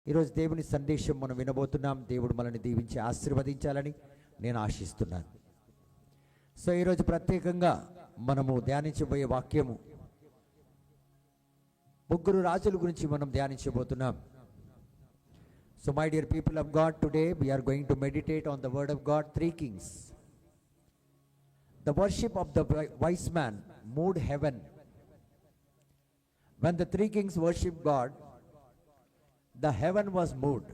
ఈరోజు దేవుని సందేశం మనం వినబోతున్నాం. దేవుడు మనల్ని దీవించి ఆశీర్వదించాలని నేను ఆశిస్తున్నాను. సో ఈరోజు ప్రత్యేకంగా మనము ధ్యానించబోయే వాక్యము ముగ్గురు రాజుల గురించి మనం ధ్యానించబోతున్నాం. So my dear people of God, today we're going to meditate on the word of God, 3 kings. The worship of the wise man moved heaven. When the 3 kings worshiped God, the heaven was moved.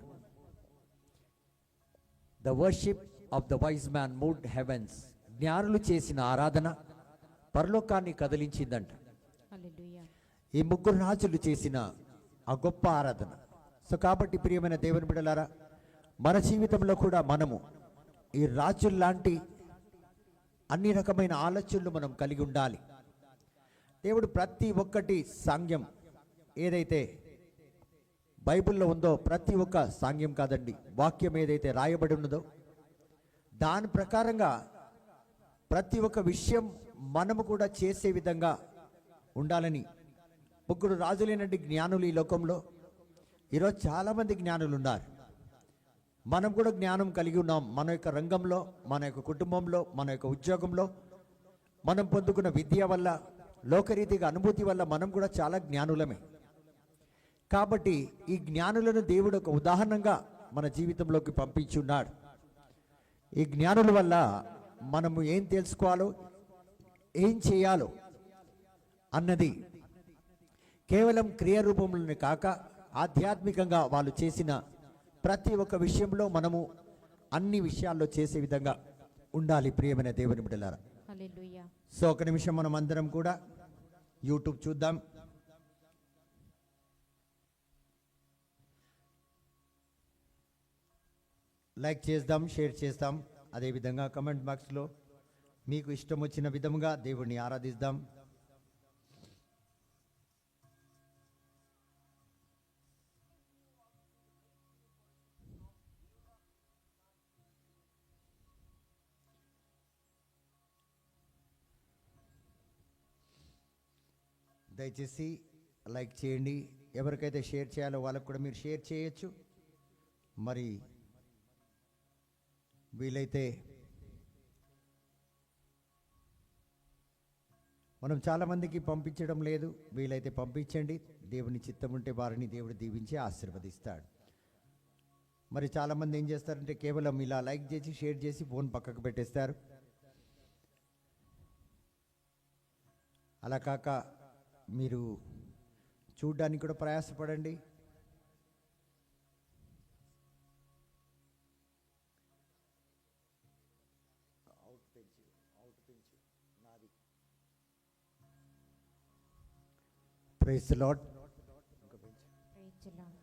The worship of the wise man moved heavens. జ్ఞానులు చేసిన ఆరాధన పరలోకాన్ని కదిలించిందంట. హల్లెలూయా. ఈ ముగ్గురు రాజులు చేసిన ఆ గొప్ప ఆరాధన. సో కాబట్టి ప్రియమైన దేవుని బిడ్డలారా, మన జీవితంలో కూడా మనము ఈ రాజుల్లాంటి అన్ని రకమైన ఆలోచనలు మనం కలిగి ఉండాలి. దేవుడు ప్రతి ఒక్కటి సాంగ్యం ఏదైతే బైబిల్లో ఉందో, ప్రతి ఒక్క సాంగ్యం కాదండి, వాక్యం ఏదైతే రాయబడి ఉన్నదో దాని ప్రకారంగా ప్రతి ఒక్క విషయం మనము కూడా చేసే విధంగా ఉండాలని ముగ్గురు రాజులేనండి జ్ఞానులు ఈ లోకంలో. ఈరోజు చాలామంది జ్ఞానులు ఉన్నారు. మనం కూడా జ్ఞానం కలిగి ఉన్నాం. మన యొక్క రంగంలో, మన యొక్క కుటుంబంలో, మన యొక్క ఉద్యోగంలో మనం పొందుకున్న విద్య వల్ల, లోకరీతిగా అనుభూతి వల్ల మనం కూడా చాలా జ్ఞానులమే. కాబట్టి ఈ జ్ఞానులను దేవుడు ఒక ఉదాహరణగా మన జీవితంలోకి పంపించి ఉన్నాడు. ఈ జ్ఞానుల వల్ల మనము ఏం తెలుసుకోవాలో, ఏం చేయాలో అన్నది కేవలం క్రియారూపంలోనే కాక ఆధ్యాత్మికంగా వాళ్ళు చేసిన ప్రతి ఒక్క విషయంలో మనము అన్ని విషయాల్లో చేసే విధంగా ఉండాలి. ప్రియమైన దేవుని బిడ్డలారా, హల్లెలూయా. సో ఒక నిమిషం మనం అందరం కూడా యూట్యూబ్ చూద్దాం. లైక్ చేద్దాం, షేర్ చేద్దాం. అదేవిధంగా కమెంట్ బాక్స్లో మీకు ఇష్టం వచ్చిన విధముగా దేవుడిని ఆరాధిద్దాం. దయచేసి లైక్ చేయండి. ఎవరికైతే షేర్ చేయాలో వాళ్ళకు కూడా మీరు షేర్ చేయొచ్చు. మరి వీలైతే మనం చాలామందికి పంపించడం లేదు, వీలైతే పంపించండి. దేవుని చిత్తం ఉంటే వారిని దేవుడు దీవించి ఆశీర్వదిస్తాడు. మరి చాలామంది ఏం చేస్తారంటే కేవలం ఇలా లైక్ చేసి షేర్ చేసి ఫోన్ పక్కకు పెట్టేస్తారు. అలా కాక మీరు చూడ్డానికి కూడా ప్రయాసపడండి. Praise the Lord. Praise the Lord.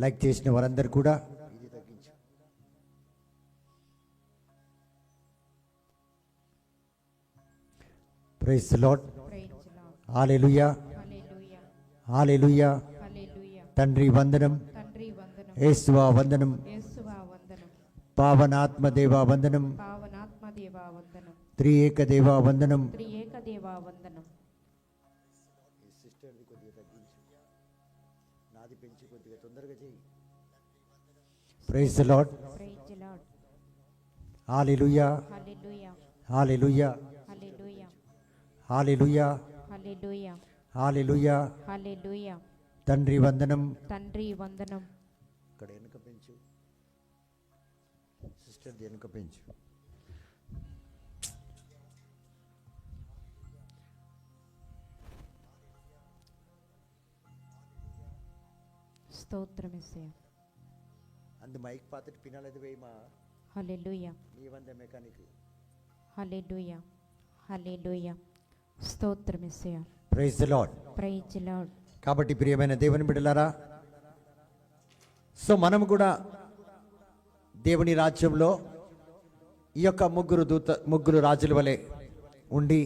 Like చేసిన వారందరూ కూడా ఇది తగ్గించు. Praise the Lord. Praise the Lord. Hallelujah, hallelujah. Hallelujah. Hallelujah. తండ్రి వందనం, తండ్రి వందనం, యేసువా వందనం, యేసువా వందనం, పావనాత్మ దేవా వందనం, పావనాత్మ దేవా వందనం, త్రియేక దేవా వందనం. త్రియేక దేవా వందనం. Praise the Lord. Praise the Lord. Hallelujah, hallelujah. Hallelujah, hallelujah. Hallelujah, hallelujah. Hallelujah. Hallelujah. తండ్రి వందనం. తండ్రి వందనం. ఇక్కడ వెనుక పెంచు సిస్టర్, వెనుక పెంచు. స్తోత్రం యేసయ్యా. அந்த மைக் பார்த்துட்டு பின்னால் இது வேயுமா? హల్లెలూయా. நீ வந்த மெக்கானிக். హల్లెలూయా. హల్లెలూయా. స్తోత్రం యేసయ్యా. Praise the Lord. Praise the Lord. కాబట్టి ప్రియమైన దేవుని బిడ్డలారా, సో మనం కూడా దేవుని రాజ్యంలో ఈ యొక్క ముగ్గురు రాజుల వలె ఉండి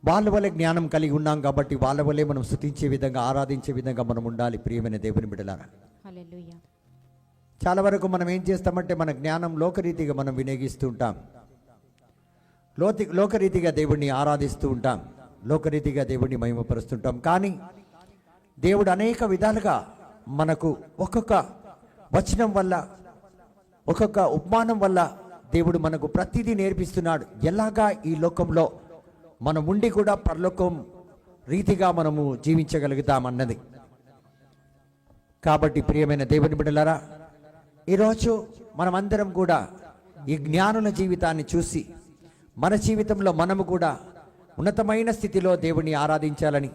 వాళ్ళ వలె జ్ఞానం కలిగి ఉన్నాం. కాబట్టి వాళ్ళ వలె మనం స్తుతించే విధంగా, ఆరాధించే విధంగా మనం ఉండాలి. ప్రియమైన దేవుని బిడ్డలారా, హల్లెలూయా. చాలా వరకు మనం ఏం చేస్తామంటే మన జ్ఞానం లోకరీతిగా మనం వినియోగిస్తూ ఉంటాం. లోకరీతిగా దేవుణ్ణి ఆరాధిస్తూ ఉంటాం. లోకరీతిగా దేవుణ్ణి మహిమపరుస్తుంటాం. కానీ దేవుడు అనేక విధాలుగా మనకు ఒక్కొక్క వచనం వల్ల, ఒక్కొక్క ఉపమానం వల్ల దేవుడు మనకు ప్రతిదీ నేర్పిస్తున్నాడు. ఎలాగా ఈ లోకంలో మనం ఉండి కూడా పరలోకం రీతిగా మనము జీవించగలుగుతామన్నది. కాబట్టి ప్రియమైన దేవుని బిడ్డలారా, ఈరోజు మనమందరం కూడా ఈ జ్ఞానుల జీవితాన్ని చూసి మన జీవితంలో మనము కూడా ఉన్నతమైన స్థితిలో దేవుని ఆరాధించాలని,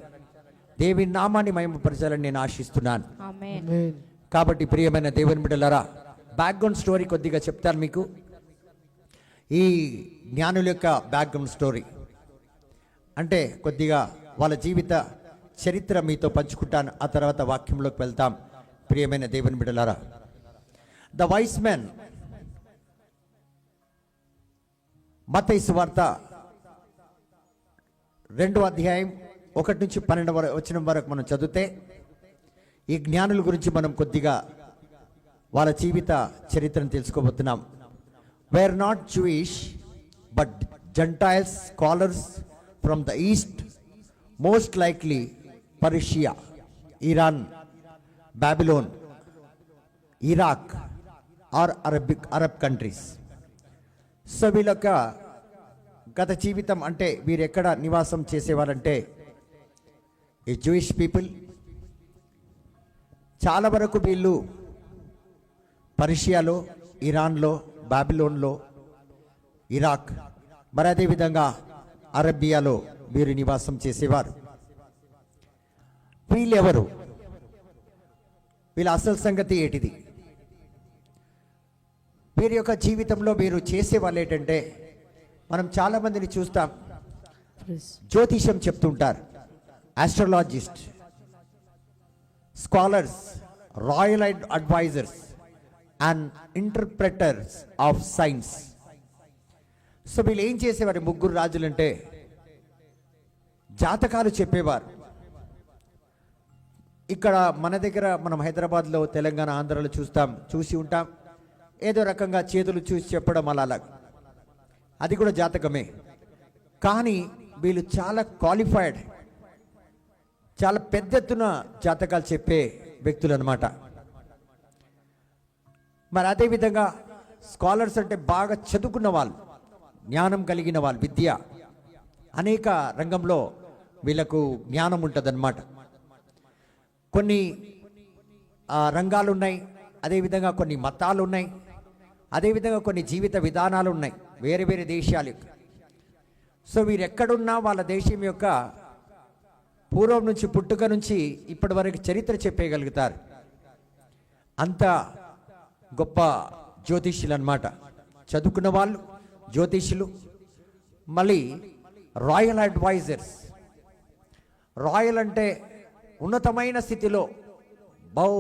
దేవుని నామాన్ని మహిమపరచాలని నేను ఆశిస్తున్నాను. ఆమేన్. కాబట్టి ప్రియమైన దేవుని బిడ్డలారా, బ్యాక్గ్రౌండ్ స్టోరీ కొద్దిగా చెప్తాను మీకు. ఈ జ్ఞానుల యొక్క బ్యాక్గ్రౌండ్ స్టోరీ అంటే కొద్దిగా వాళ్ళ జీవిత చరిత్ర మీతో పంచుకుంటాను. ఆ తర్వాత వాక్యంలోకి వెళ్తాం. ప్రియమైన దేవుని బిడ్డలారా, ద వైస్ మెన్, మత్తయి సువార్త 2వ అధ్యాయం 1 నుంచి 12వ వచనం వరకు మనం చదివితే ఈ జ్ఞానుల గురించి మనం కొద్దిగా వాళ్ళ జీవిత చరిత్రను తెలుసుకోబోతున్నాం. Were not Jewish but gentiles scholars from the east, most likely Persia, Iran, Babylon, Iraq or Arab countries. So వీళ్ళ యొక్క గత జీవితం అంటే వీరు ఎక్కడ నివాసం చేసేవారంటే ఈ జూయిష్ పీపుల్ చాలా వరకు వీళ్ళు పర్షియాలో, ఇరాన్లో, బాబిలోన్లో, ఇరాక్, మరి అదేవిధంగా అరేబియాలో వీరు నివాసం చేసేవారు. వీళ్ళెవరు? వీళ్ళ అసలు సంగతి ఏంటిది? వీరి యొక్క జీవితంలో వీరు చేసేవాళ్ళు ఏంటంటే, మనం చాలామందిని చూస్తాం, జ్యోతిషం చెప్తుంటారు, astrologist, scholars, royal advisers and interpreters of signs. So వీళ్ళు ఏం చేసేవారు? ముగ్గురు రాజులంటే జాతకాలు చెప్పేవారు. ఇక్కడ మన దగ్గర మనం హైదరాబాద్లో, తెలంగాణ, ఆంధ్రాలో చూసి ఉంటాం, ఏదో రకంగా చేతులు చూసి చెప్పడం అలా, అది కూడా జాతకమే. కానీ వీళ్ళు చాలా క్వాలిఫైడ్, చాలా పెద్ద ఎత్తున జాతకాలు చెప్పే వ్యక్తులు అన్నమాట. మరి అదేవిధంగా స్కాలర్స్ అంటే బాగా చదువుకున్న వాళ్ళు, జ్ఞానం కలిగిన వాళ్ళు, విద్య, అనేక రంగంలో వీళ్ళకు జ్ఞానం ఉంటుందన్నమాట. కొన్ని రంగాలు ఉన్నాయి, అదేవిధంగా కొన్ని మతాలు ఉన్నాయి, అదేవిధంగా కొన్ని జీవిత విధానాలు ఉన్నాయి వేరే వేరే దేశాలు. సో వీరు ఎక్కడున్నా వాళ్ళ దేశం యొక్క పూర్వం నుంచి, పుట్టుక నుంచి ఇప్పటి వరకు చరిత్ర చెప్పేయగలుగుతారు. అంత గొప్ప జ్యోతిష్యులు అన్నమాట, చదువుకున్న వాళ్ళు, జ్యోతిష్యులు. మళ్ళీ రాయల్ అడ్వైజర్స్. రాయల్ అంటే ఉన్నతమైన స్థితిలో బహు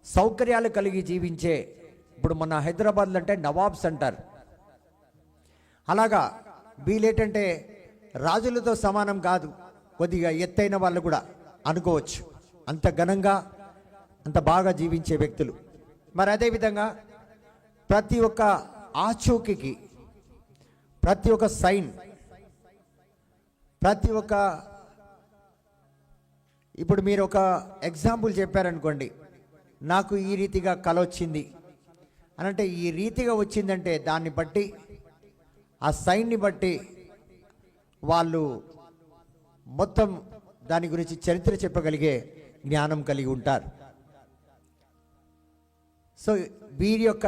సౌకర్యాలు కలిగి జీవించే, ఇప్పుడు మన హైదరాబాద్లో అంటే నవాబ్స్ అంటారు. అలాగా వీళ్ళేంటంటే రాజులతో సమానం కాదు, కొద్దిగా ఎత్తైన వాళ్ళు కూడా అనుకోవచ్చు. అంత ఘనంగా, అంత బాగా జీవించే వ్యక్తులు. మరి అదేవిధంగా ప్రతి ఒక్క ఆచూకీకి, ప్రతి ఒక్క సైన్, ప్రతి ఒక్క, ఇప్పుడు మీరు ఒక ఎగ్జాంపుల్ చెప్పారనుకోండి, నాకు ఈ రీతిగా కల వచ్చింది అనంటే, ఈ రీతిగా వచ్చిందంటే దాన్ని బట్టి, ఆ సైన్ని బట్టి వాళ్ళు మొత్తం దాని గురించి చరిత్ర చెప్పగలిగే జ్ఞానం కలిగి ఉంటారు. సో వీరి యొక్క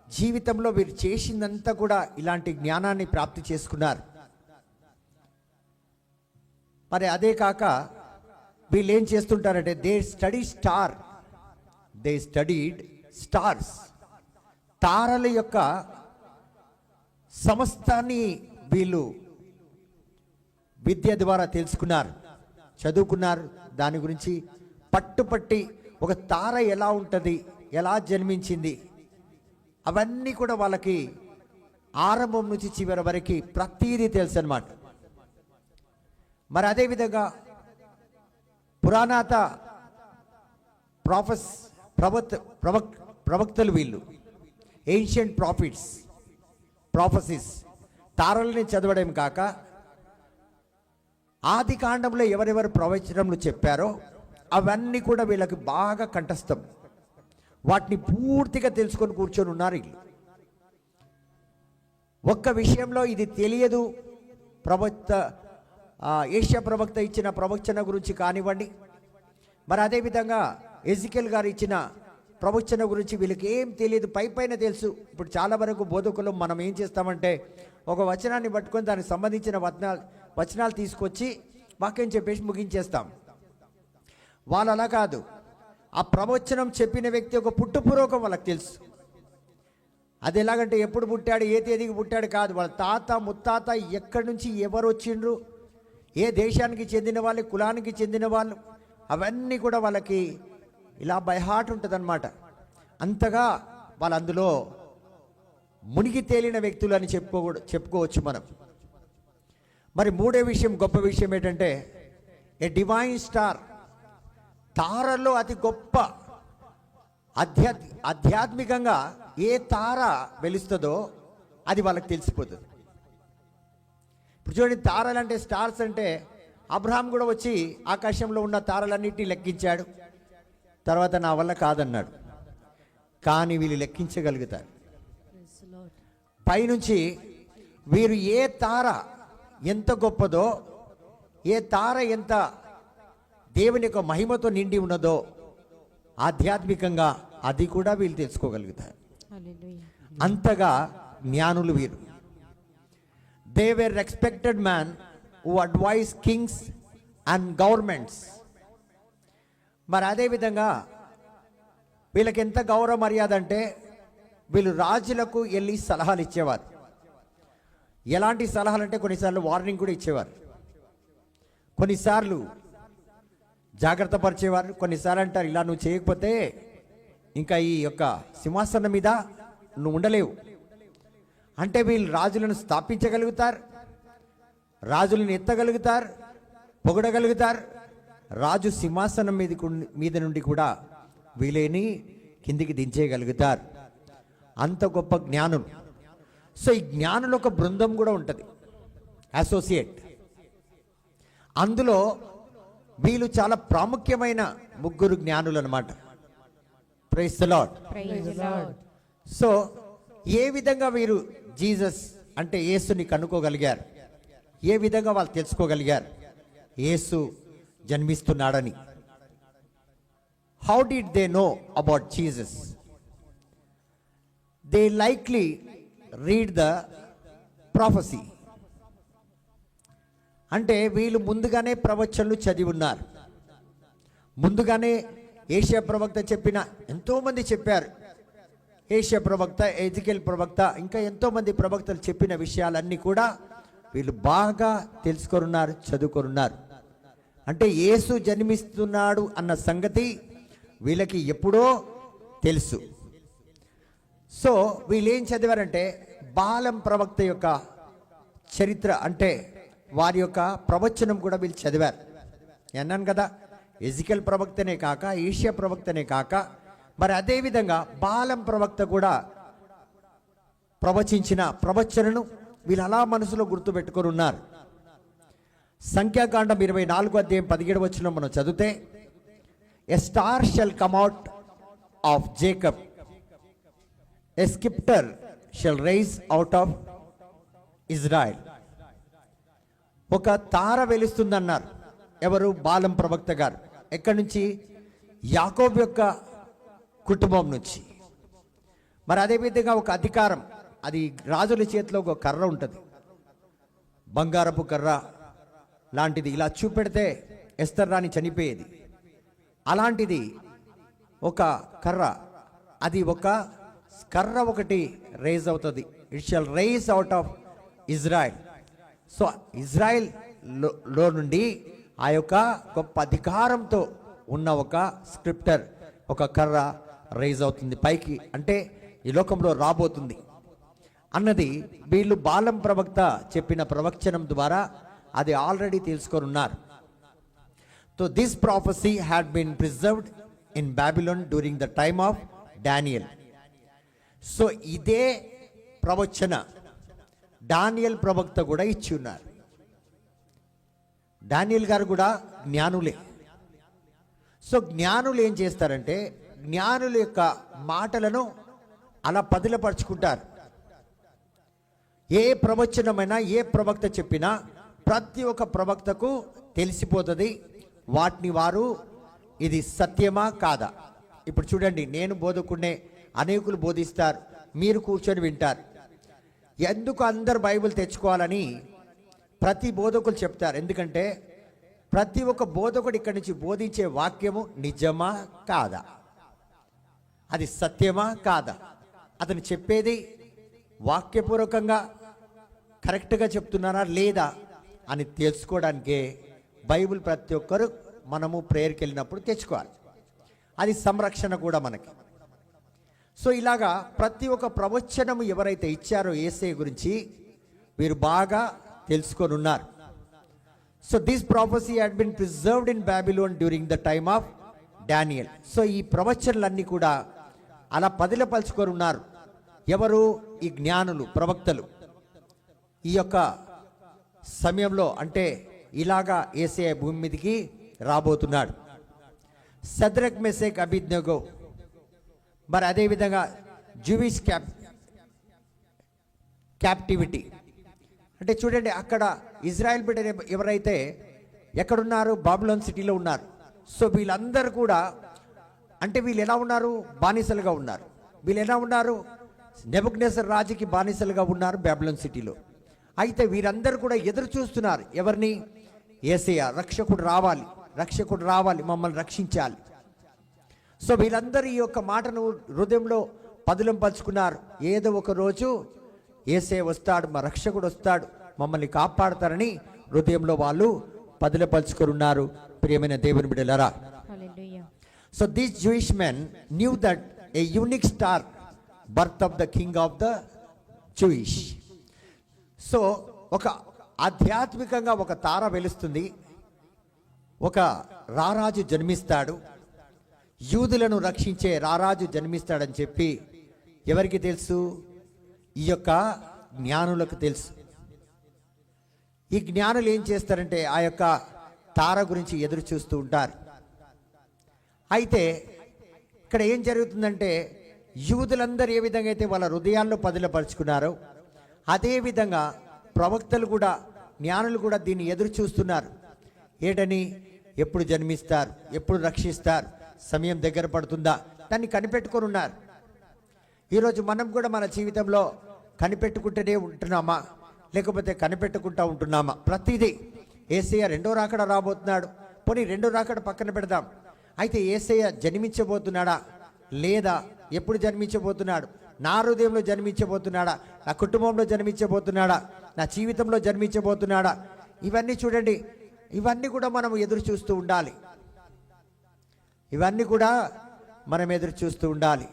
జీవితంలో వీరు చేసిందంతా కూడా ఇలాంటి జ్ఞానాన్ని ప్రాప్తి చేసుకున్నారు. మరి అదే కాక వీళ్ళు ఏం చేస్తుంటారంటే, దే స్టడీడ్ స్టార్స్, తారల యొక్క సమస్తాన్ని వీళ్ళు విద్య ద్వారా తెలుసుకున్నారు, చదువుకున్నారు. దాని గురించి పట్టుపట్టి ఒక తార ఎలా ఉంటుంది, ఎలా జన్మించింది, అవన్నీ కూడా వాళ్ళకి ఆరంభం నుంచి చివరి వరకు ప్రతీదీ తెలుసు అన్నమాట. మరి అదేవిధంగా పురాణాత ప్రవక్తలు వీళ్ళు, ఏన్షియంట్ ప్రాఫెసీస్, తారల్ని చదవడం కాక ఆది కాండంలో ఎవరెవరు ప్రవచనములు చెప్పారో అవన్నీ కూడా వీళ్ళకి బాగా కంఠస్థం. వాటిని పూర్తిగా తెలుసుకొని కూర్చొని ఉన్నారు వీళ్ళు. ఒక్క విషయంలో ఇది తెలియదు. ఏషియా ప్రవక్త ఇచ్చిన ప్రవచన గురించి కానివ్వండి, మరి అదేవిధంగా ఎజికెల్ గారు ఇచ్చిన ప్రవచన గురించి వీళ్ళకి ఏం తెలియదు, పైన తెలుసు. ఇప్పుడు చాలా వరకు బోధకులు మనం ఏం చేస్తామంటే ఒక వచనాన్ని పట్టుకొని దానికి సంబంధించిన వచనాలు తీసుకొచ్చి వాక్యం చెప్పేసి ముగించేస్తాం. వాళ్ళు అలా కాదు. ఆ ప్రవచనం చెప్పిన వ్యక్తి ఒక పుట్టుపూర్వకం వాళ్ళకి తెలుసు. అది ఎలాగంటే ఎప్పుడు పుట్టాడు, ఏ తేదీకి పుట్టాడు కాదు, వాళ్ళ తాత ముత్తాత ఎక్కడి నుంచి ఎవరు వచ్చిండ్రు, ఏ దేశానికి చెందిన వాళ్ళు, కులానికి చెందిన వాళ్ళు, అవన్నీ కూడా వాళ్ళకి ఇలా బై హార్ట్ ఉంటుంది అన్నమాట. అంతగా వాళ్ళు అందులో మునిగి తేలిన వ్యక్తులు అని చెప్పుకోవచ్చు మనం. మరి మూడో విషయం, గొప్ప విషయం ఏంటంటే ఏ డివైన్ స్టార్, తారల్లో అతి గొప్ప ఆధ్యాత్మికంగా ఏ తార వెలుస్తుందో అది వాళ్ళకి తెలిసిపోతుంది. ఇప్పుడు చూడండి, తారలు అంటే, స్టార్స్ అంటే అబ్రహాం కూడా వచ్చి ఆకాశంలో ఉన్న తారలన్నిటినీ లెక్కించాడు. తర్వాత నా వల్ల కాదన్నాడు. కానీ వీళ్ళు లెక్కించగలుగుతారు. పైనుంచి వీరు ఏ తార ఎంత గొప్పదో, ఏ తార ఎంత దేవుని యొక్క మహిమతో నిండి ఉన్నదో ఆధ్యాత్మికంగా అది కూడా వీళ్ళు తెలుసుకోగలుగుతారు. అంతగా జ్ఞానులు వీరు. They were respected man who advise kings and governments. మరి అదేవిధంగా వీళ్ళకి ఎంత గౌరవ మర్యాద అంటే వీళ్ళు రాజులకు వెళ్ళి సలహాలు ఇచ్చేవారు. ఎలాంటి సలహాలు అంటే కొన్నిసార్లు వార్నింగ్ కూడా ఇచ్చేవారు, కొన్నిసార్లు జాగ్రత్త పరిచేవారు, కొన్నిసార్లు అంటారు ఇలా నువ్వు చేయకపోతే ఇంకా ఈ యొక్క సింహాసనం మీద నువ్వు ఉండలేవు. అంటే వీళ్ళు రాజులను స్థాపించగలుగుతారు, రాజులను ఎత్తగలుగుతారు, పొగడగలుగుతారు. రాజు సింహాసనం మీద నుండి కూడా వీళ్ళని కిందికి దించేయగలుగుతారు. అంత గొప్ప జ్ఞానులు. సో ఈ జ్ఞానులు ఒక బృందం కూడా ఉంటుంది, అసోసియేట్. అందులో వీళ్ళు చాలా ప్రాముఖ్యమైన ముగ్గురు జ్ఞానులు అన్నమాట. Praise the Lord. సో ఏ విధంగా వీరు జీసస్ అంటే యేసుని కనుక్కోగలిగారు, ఏ విధంగా వాళ్ళు తెలుసుకోగలిగారు యేసు జన్మిస్తున్నాడని? How did they know about Jesus? They likely read the prophecy. అంటే వీళ్ళు ముందుగానే ప్రవచనలు చదివి ఉన్నారు. ముందుగానే ఏషియా ప్రవక్త చెప్పిన, ఎంతోమంది చెప్పారు, ఏషియా ప్రవక్త, ఎజికెల్ ప్రవక్త, ఇంకా ఎంతోమంది ప్రవక్తలు చెప్పిన విషయాలన్నీ కూడా వీళ్ళు బాగా తెలుసుకొనున్నారు, చదువుకొనున్నారు. అంటే యేసు జన్మిస్తున్నాడు అన్న సంగతి వీళ్ళకి ఎప్పుడో తెలుసు. సో వీళ్ళు ఏం చదివారంటే బాలం ప్రవక్త యొక్క చరిత్ర, అంటే వారి యొక్క ప్రవచనం కూడా వీళ్ళు చదివారు. అన్నాను కదా, ఎజికెల్ ప్రవక్తనే కాక, ఏషియా ప్రవక్తనే కాక, మరి అదేవిధంగా బాలం ప్రవక్త కూడా ప్రవచించిన ప్రవచనను వీళ్ళు అలా మనసులో గుర్తుపెట్టుకొని ఉన్నారు. సంఖ్యాకాండం 24 అధ్యాయం 17 వచనంలో మనం చదివితే, a star shall come out of Jacob, a sceptre shall rise out of Israel. ఒక తార వెలుస్తుందన్నారు. ఎవరు? బాలం ప్రవక్త గారు. ఎక్కడి నుంచి? యాకోబు యొక్క కుటుంబం నుంచి. మరి అదేవిధంగా ఒక అధికారం, అది రాజుల చేతిలో ఒక కర్ర ఉంటుంది, బంగారపు కర్ర లాంటిది. ఇలా చూపెడితే ఎస్తర్ రాణి చనిపోయేది. అలాంటిది ఒక కర్ర, అది ఒక కర్ర ఒకటి రైజ్ అవుతుంది. It shall rise out of Israel. So Israel లో నుండి ఆ యొక్క గొప్ప అధికారంతో ఉన్న ఒక స్క్రిప్టర్, ఒక కర్ర రైజ్ అవుతుంది పైకి, అంటే ఈ లోకంలో రాబోతుంది అన్నది వీళ్ళు బాలం ప్రవక్త చెప్పిన ప్రవచనం ద్వారా అది ఆల్రెడీ తెలుసుకొని ఉన్నారు. So this prophecy had been preserved in Babylon during the time of Daniel. So ఇదే ప్రవచన డానియల్ ప్రవక్త కూడా ఇచ్చి ఉన్నారు. డానియేల్ గారు కూడా జ్ఞానులే. సో జ్ఞానులు ఏం చేస్తారంటే జ్ఞానుల యొక్క మాటలను అలా పదిలపరుచుకుంటారు. ఏ ప్రవచనమైనా ఏ ప్రవక్త చెప్పినా ప్రతి ఒక్క ప్రవక్తకు తెలిసిపోతుంది వాటిని వారు ఇది సత్యమా కాదా. ఇప్పుడు చూడండి, నేను బోధకుడినే, అనేకులు బోధిస్తారు, మీరు కూర్చొని వింటారు. ఎందుకు అందరు బైబిల్ తెచ్చుకోవాలని ప్రతి బోధకులు చెప్తారు. ఎందుకంటే ప్రతి ఒక్క బోధకుడు ఇక్కడి నుంచి బోధించే వాక్యము నిజమా కాదా, అది సత్యమా కాదా, అతను చెప్పేది వాక్యపూర్వకంగా కరెక్ట్గా చెప్తున్నారా లేదా అని తెలుసుకోవడానికే బైబిల్ ప్రతి ఒక్కరు మనము ప్రేయర్కి వెళ్ళినప్పుడు తెచ్చుకోవాలి. అది సంరక్షణ కూడా మనకి. సో ఇలాగా ప్రతి ఒక్క ప్రవచనము ఎవరైతే ఇచ్చారో యేసయ్య గురించి వీరు బాగా తెలుసుకొని ఉన్నారు. So this prophecy had been preserved in Babylon during the time of Daniel. So ఈ ప్రవచనలన్నీ కూడా అలా పదిలపలుచుకొని ఉన్నారు. ఎవరు? ఈ జ్ఞానులు, ప్రవక్తలు. ఈ యొక్క సమయంలో అంటే ఇలాగా యేసయ్య భూమి మీదకి రాబోతున్నాడు. సద్రక్, మెషక్, అబేద్నెగో, మరి అదేవిధంగా జూయిష్ క్యాప్టివిటీ. అంటే చూడండి, అక్కడ ఇజ్రాయెల్ బిడ్డ ఎవరైతే ఎక్కడున్నారు? బాబిలోన్ సిటీలో ఉన్నారు. సో వీళ్ళందరూ కూడా అంటే వీళ్ళు ఎలా ఉన్నారు? బానిసలుగా ఉన్నారు. వీళ్ళు ఎలా ఉన్నారు? నెబుకద్నెజర్ రాజుకి బానిసలుగా ఉన్నారు బాబిలోన్ సిటీలో. అయితే వీరందరూ కూడా ఎదురు చూస్తున్నారు. ఎవరిని? యేసయ్య రక్షకుడు రావాలి, రక్షకుడు రావాలి, మమ్మల్ని రక్షించాలి. సో వీళ్ళందరూ ఈ యొక్క మాటను హృదయంలో పదిలంపరుచుకున్నారు. ఏదో ఒక రోజు యేసయ్య వస్తాడు, మా రక్షకుడు వస్తాడు, మమ్మల్ని కాపాడతారని హృదయంలో వాళ్ళు పదిలపరుచుకొని ఉన్నారు. ప్రియమైన దేవుని బిడ్డలారా, hallelujah. So these Jewish men knew that a unique star birth of the king of the Jewish. సో ఒక ఆధ్యాత్మికంగా ఒక తార వెలుస్తుంది, ఒక రారాజు జన్మిస్తాడు, యూదులను రక్షించే రారాజు జన్మిస్తాడని చెప్పి ఎవరికి తెలుసు? ఈ యొక్క జ్ఞానులకు తెలుసు. ఈ జ్ఞానులు ఏం చేస్తారంటే ఆ యొక్క తార గురించి ఎదురు చూస్తూ ఉంటారు. అయితే ఇక్కడ ఏం జరుగుతుందంటే యూదులందరూ ఏ విధంగా అయితే వాళ్ళ హృదయాల్లో పదిలపరుచుకున్నారో అదేవిధంగా ప్రవక్తలు కూడా, జ్ఞానులు కూడా దీన్ని ఎదురు చూస్తున్నారు. ఏటని? ఎప్పుడు జన్మిస్తారు, ఎప్పుడు రక్షిస్తారు, సమయం దగ్గర పడుతుందా, దాన్ని కనిపెట్టుకొని ఉన్నారు. ఈరోజు మనం కూడా మన జీవితంలో కనిపెట్టుకుంటూనే ఉంటున్నామా, లేకపోతే కనిపెట్టుకుంటూ ఉంటున్నామా? ప్రతిదీ యేసయ్య రెండో రాకడ రాబోతున్నాడు, పోనీ రెండో రాకడ పక్కన పెడదాం. అయితే యేసయ్య జన్మించబోతున్నాడా లేదా? ఎప్పుడు జన్మించబోతున్నాడు? నా హృదయంలో జన్మించబోతున్నాడా, నా కుటుంబంలో జన్మించబోతున్నాడా, నా జీవితంలో జన్మించబోతున్నాడా? ఇవన్నీ చూడండి, ఇవన్నీ కూడా మనం ఎదురు చూస్తూ ఉండాలి. ఇవన్నీ కూడా మనం ఎదురు చూస్తూ ఉండాలి.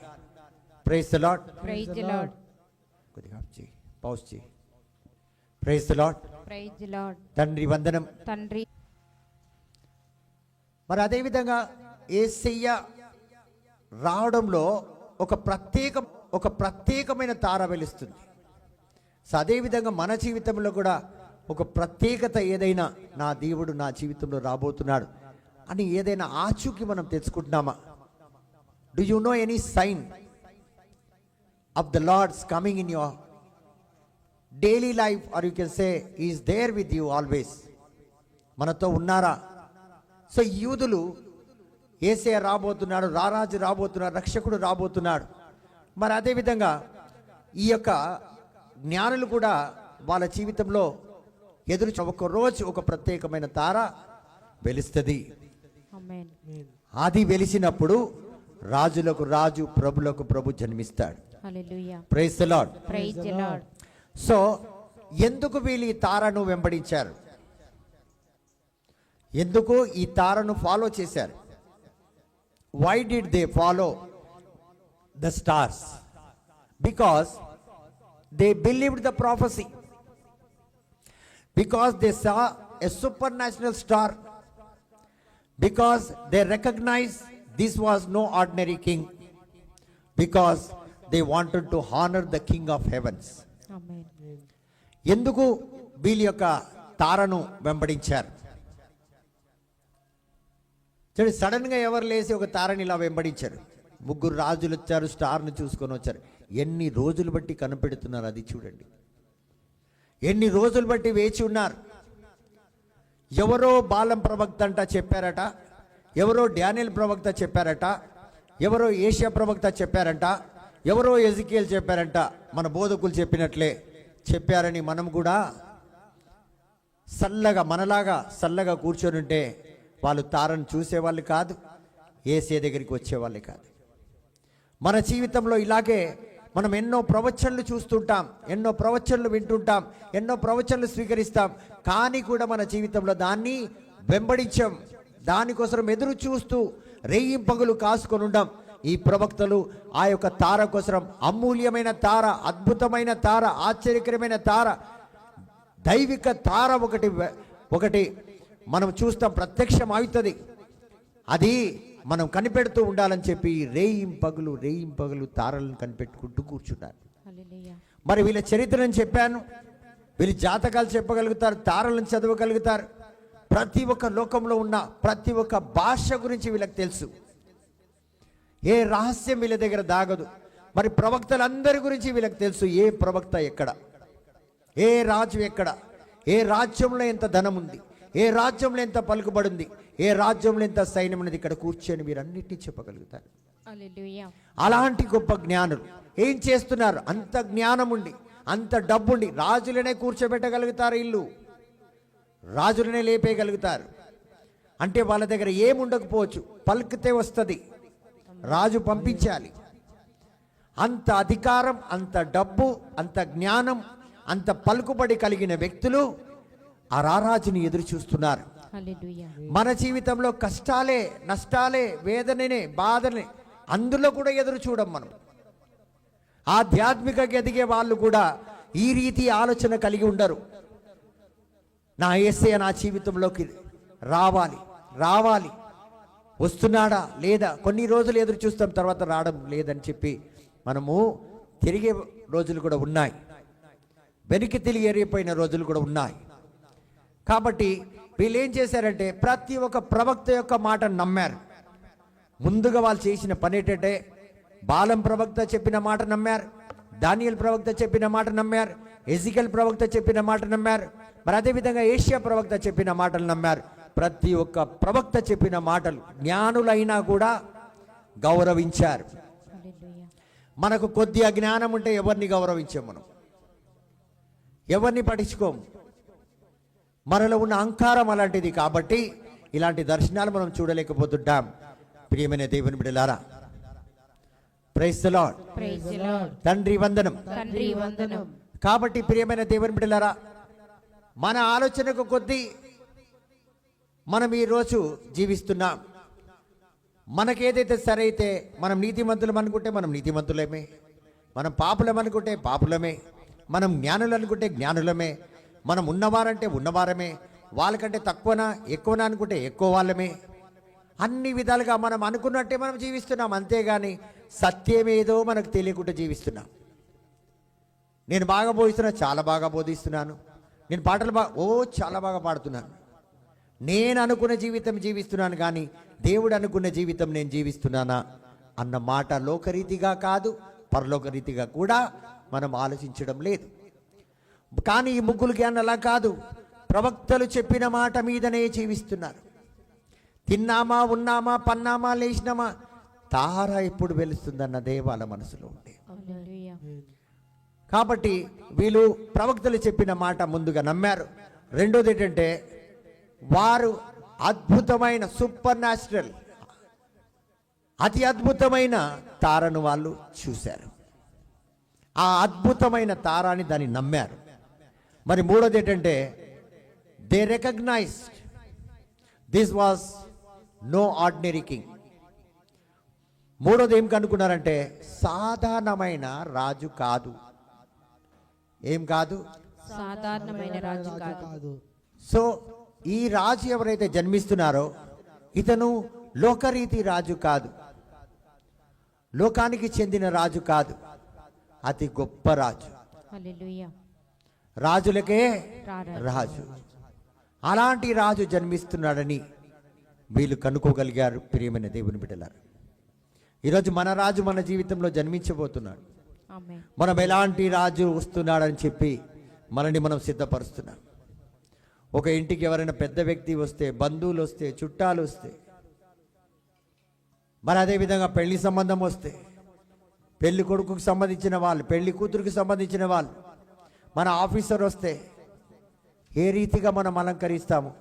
Praise the Lord. Praise the Lord. కొద్దిగా ఆఫ్ చేయి, పౌజ్ చేయి. Praise the Lord. Praise the Lord. తండ్రి వందనం. తండ్రి. మరి అదేవిధంగా యేసయ్య రావడంలో ఒక ప్రత్యేకమైన తార వెలుస్తుంది. సో అదేవిధంగా మన జీవితంలో కూడా ఒక ప్రత్యేకత ఏదైనా, నా దేవుడు నా జీవితంలో రాబోతున్నాడు అని ఏదైనా ఆచూకీ మనం తెచ్చుకుంటున్నామా? Do you know any sign of the Lord's coming in your daily life, or you can say is there with you always? మనతో ఉన్నారా? సో యూదులు యేసయ్య రాబోతున్నాడు, రారాజు రాబోతున్నాడు, రక్షకుడు రాబోతున్నాడు. మరి అదేవిధంగా ఈ యొక్క జ్ఞానులు కూడా వాళ్ళ జీవితంలో ఎదురు ఒక రోజు ఒక ప్రత్యేకమైన తార వెలుస్తుంది. ఆమేన్. అది వెలిసినప్పుడు రాజులకు రాజు, ప్రభులకు ప్రభు జన్మిస్తాడు. Hallelujah. Praise the Lord. Praise the Lord. So ఎందుకు వీళ్ళు ఈ తారను వెంబడించారు? ఎందుకు ఈ తారను ఫాలో చేశారు? Why did they follow the stars? Because they believed the prophecy. Because they saw a supernatural star. Because they recognized this was no ordinary king. Because they wanted to honor the King of heavens. ఆమేన్. ఎందుకు వీళ్ళ యొక్క తారను వెంబడించారు? చూడండి, సడన్గా ఎవరు లేసి ఒక తారని ఇలా వెంబడించారు. ముగ్గురు రాజులు వచ్చారు, స్టార్ని చూసుకొని వచ్చారు. ఎన్ని రోజులు బట్టి కనిపెడుతున్నారు అది చూడండి. ఎన్ని రోజులు బట్టి వేచి ఉన్నారు. ఎవరో బాలం ప్రవక్త అంట చెప్పారట, ఎవరో డానియేల్ ప్రవక్త చెప్పారట, ఎవరో ఏషియా ప్రవక్త చెప్పారంట, ఎవరో ఎజికియేల్ చెప్పారంట. మన బోధకులు చెప్పినట్లే చెప్పారని మనం కూడా మనలాగా చల్లగా కూర్చొని ఉంటే వాళ్ళు తారను చూసేవాళ్ళు కాదు, యేసయ్య దగ్గరికి వచ్చేవాళ్ళు కాదు. మన జీవితంలో ఇలాగే మనం ఎన్నో ప్రవచనలు చూస్తుంటాం, ఎన్నో ప్రవచనలు వింటుంటాం, ఎన్నో ప్రవచనలు స్వీకరిస్తాం. కానీ కూడా మన జీవితంలో దాన్ని వెంబడించాం, దానికోసం ఎదురు చూస్తూ రేయింపగలు కాసుకొని ఉండం. ఈ ప్రవక్తలు ఆ యొక్క తార కోసం, అమూల్యమైన తార, అద్భుతమైన తార, ఆశ్చర్యకరమైన తార, దైవిక తార ఒకటి మనం చూస్తాం, ప్రత్యక్షం అవుతుంది. అది మనం కనిపెడుతూ ఉండాలని చెప్పి రేయింపగలు తారలను కనిపెట్టుకుంటూ కూర్చున్నారు. హల్లెలూయా. మరి వీళ్ళ చరిత్రను చెప్పాను, వీళ్ళు జాతకాలు చెప్పగలుగుతారు, తారలను చదవగలుగుతారు. ప్రతి ఒక్క లోకంలో ఉన్న ప్రతి ఒక్క భాష గురించి వీళ్ళకి తెలుసు. ఏ రహస్యం వీళ్ళ దగ్గర దాగదు. మరి ప్రవక్తలందరి గురించి వీళ్ళకి తెలుసు. ఏ ప్రవక్త ఎక్కడ, ఏ రాజు ఎక్కడ, ఏ రాజ్యంలో ఎంత ధనం ఉంది, ఏ రాజ్యంలో ఎంత పలుకుబడింది, ఏ రాజ్యంలో ఎంత సైన్యం అనేది ఇక్కడ కూర్చొని వీరన్నిటినీ చెప్పగలుగుతారు. హల్లెలూయా. అలాంటి గొప్ప జ్ఞానులు ఏం చేస్తున్నారు? అంత జ్ఞానం ఉండి, అంత డబ్బుండి రాజులనే కూర్చోబెట్టగలుగుతారు, ఇల్లు రాజులనే లేపేయగలుగుతారు. అంటే వాళ్ళ దగ్గర ఏముండకపోవచ్చు, పలుకుతే వస్తుంది, రాజు పంపించాలి. అంత అధికారం, అంత డబ్బు, అంత జ్ఞానం, అంత పలుకుబడి కలిగిన వ్యక్తులు ఆ రారాజుని ఎదురు చూస్తున్నారు. హల్లెలూయా. మన జీవితంలో కష్టాలే, నష్టాలే, వేదననే, బాధనే, అందులో కూడా ఎదురు చూడం. మనం ఆధ్యాత్మిక ఎదిగే వాళ్ళు కూడా ఈ రీతి ఆలోచన కలిగి ఉండరు. నా యేసయ్య నా జీవితంలోకి రావాలి, వస్తున్నాడా లేదా, కొన్ని రోజులు ఎదురు చూస్తాం, తర్వాత రావడం లేదని చెప్పి మనము తిరిగే రోజులు కూడా ఉన్నాయి, వెనక్కి తిరిగి ఎరిగిపోయిన రోజులు కూడా ఉన్నాయి. కాబట్టి వీళ్ళు ఏం చేశారంటే ప్రతి ఒక్క ప్రవక్త యొక్క మాట నమ్మారు. ముందుగా వాళ్ళు చేసిన పని ఏంటంటే బాలం ప్రవక్త చెప్పిన మాట నమ్మారు, దానియేల్ ప్రవక్త చెప్పిన మాట నమ్మారు, ఎజికేల్ ప్రవక్త చెప్పిన మాట నమ్మారు, మరి అదేవిధంగా ఏషియా ప్రవక్త చెప్పిన మాటలు నమ్మారు. ప్రతి ఒక్క ప్రవక్త చెప్పిన మాటలు జ్ఞానులైనా కూడా గౌరవించారు. హల్లెలూయా. మనకు కొద్దిగా జ్ఞానం ఉంటే ఎవరిని గౌరవించాం, మనం ఎవరిని పట్టించుకోము. మనలో ఉన్న అహంకారం అలాంటిది. కాబట్టి ఇలాంటి దర్శనాలు మనం చూడలేకపోతుంటాం. ప్రియమైన దేవుని బిడ్డలారా, praise the Lord. Praise the Lord. తండ్రి వందనం. తండ్రి వందనం. కాబట్టి ప్రియమైన దేవుని బిడ్డలారా, మన ఆలోచనకు కొద్దీ మనం ఈరోజు జీవిస్తున్నాం. మనకేదైతే సరైతే మనం నీతిమంతులం అనుకుంటే మనం నీతిమంతులమే, మనం పాపులం అనుకుంటే పాపులమే, మనం జ్ఞానులు అనుకుంటే జ్ఞానులమే, మనం ఉన్నవారంటే ఉన్నవారమే, వాళ్ళకంటే తక్కువనా ఎక్కువనా అనుకుంటే ఎక్కువ వాళ్ళమే. అన్ని విధాలుగా మనం అనుకున్నట్టే మనం జీవిస్తున్నాం. అంతేగాని సత్యమేదో మనకు తెలియకుండా జీవిస్తున్నాం. నేను బాగా బోధిస్తున్నా, చాలా బాగా బోధిస్తున్నాను, నేను పాటలు చాలా బాగా పాడుతున్నాను, నేను అనుకున్న జీవితం జీవిస్తున్నాను, కానీ దేవుడు అనుకున్న జీవితం నేను జీవిస్తున్నానా అన్న మాట లోకరీతిగా కాదు, పరలోక రీతిగా కూడా మనం ఆలోచించడం లేదు. కానీ ఈ ముగ్గురు జ్ఞానం అలా కాదు, ప్రవక్తలు చెప్పిన మాట మీదనే జీవిస్తున్నారు. తిన్నామా, ఉన్నామా, పన్నామా, లేచినామా, తార ఎప్పుడు వెలుస్తుందన్నదే వాళ్ళ మనసులో ఉండే. హల్లెలూయా. కాబట్టి వీళ్ళు ప్రవక్తలు చెప్పిన మాట ముందుగా నమ్మారు. రెండోది ఏంటంటే వారు అద్భుతమైన సూపర్ న్యాచురల్, అతి అద్భుతమైన తారను వాళ్ళు చూశారు. ఆ అద్భుతమైన తారాన్ని దాన్ని నమ్మారు. మరి మూడోది ఏంటంటే they recognised this was no ordinary king. మూడోది ఏం కనుక్కున్నారంటే సాధారణమైన రాజు కాదు. ఏం కాదు? సాధారణమైన రాజు కాదు. సో ఈ రాజు ఎవరైతే జన్మిస్తున్నారో ఇతను లోకరీతి రాజు కాదు, లోకానికి చెందిన రాజు కాదు, అతి గొప్ప రాజు, హల్లెలూయా. రాజులకే రారాజు. రాజు. అలాంటి రాజు జన్మిస్తున్నాడని వీళ్ళు కనుక్కోగలిగారు. ప్రియమైన దేవుని బిడ్డలారా, ఈరోజు మన రాజు మన జీవితంలో జన్మించబోతున్నాడు. ఆమేన్. మనం ఎలాంటి రాజు వస్తున్నాడని చెప్పి మనల్ని మనం సిద్ధపరుస్తున్నాం. ఒక ఇంటికి ఎవరైనా పెద్ద వ్యక్తి వస్తే, బంధువులు వస్తే, చుట్టాలు వస్తే, మరి అదేవిధంగా పెళ్లి సంబంధం వస్తే, పెళ్లి కొడుకుకి సంబంధించిన వాళ్ళు, పెళ్లి కూతురికి సంబంధించిన వాళ్ళు, మన ఆఫీసర్ వస్తే ఏ రీతిగా మనం అలంకరిస్తాము,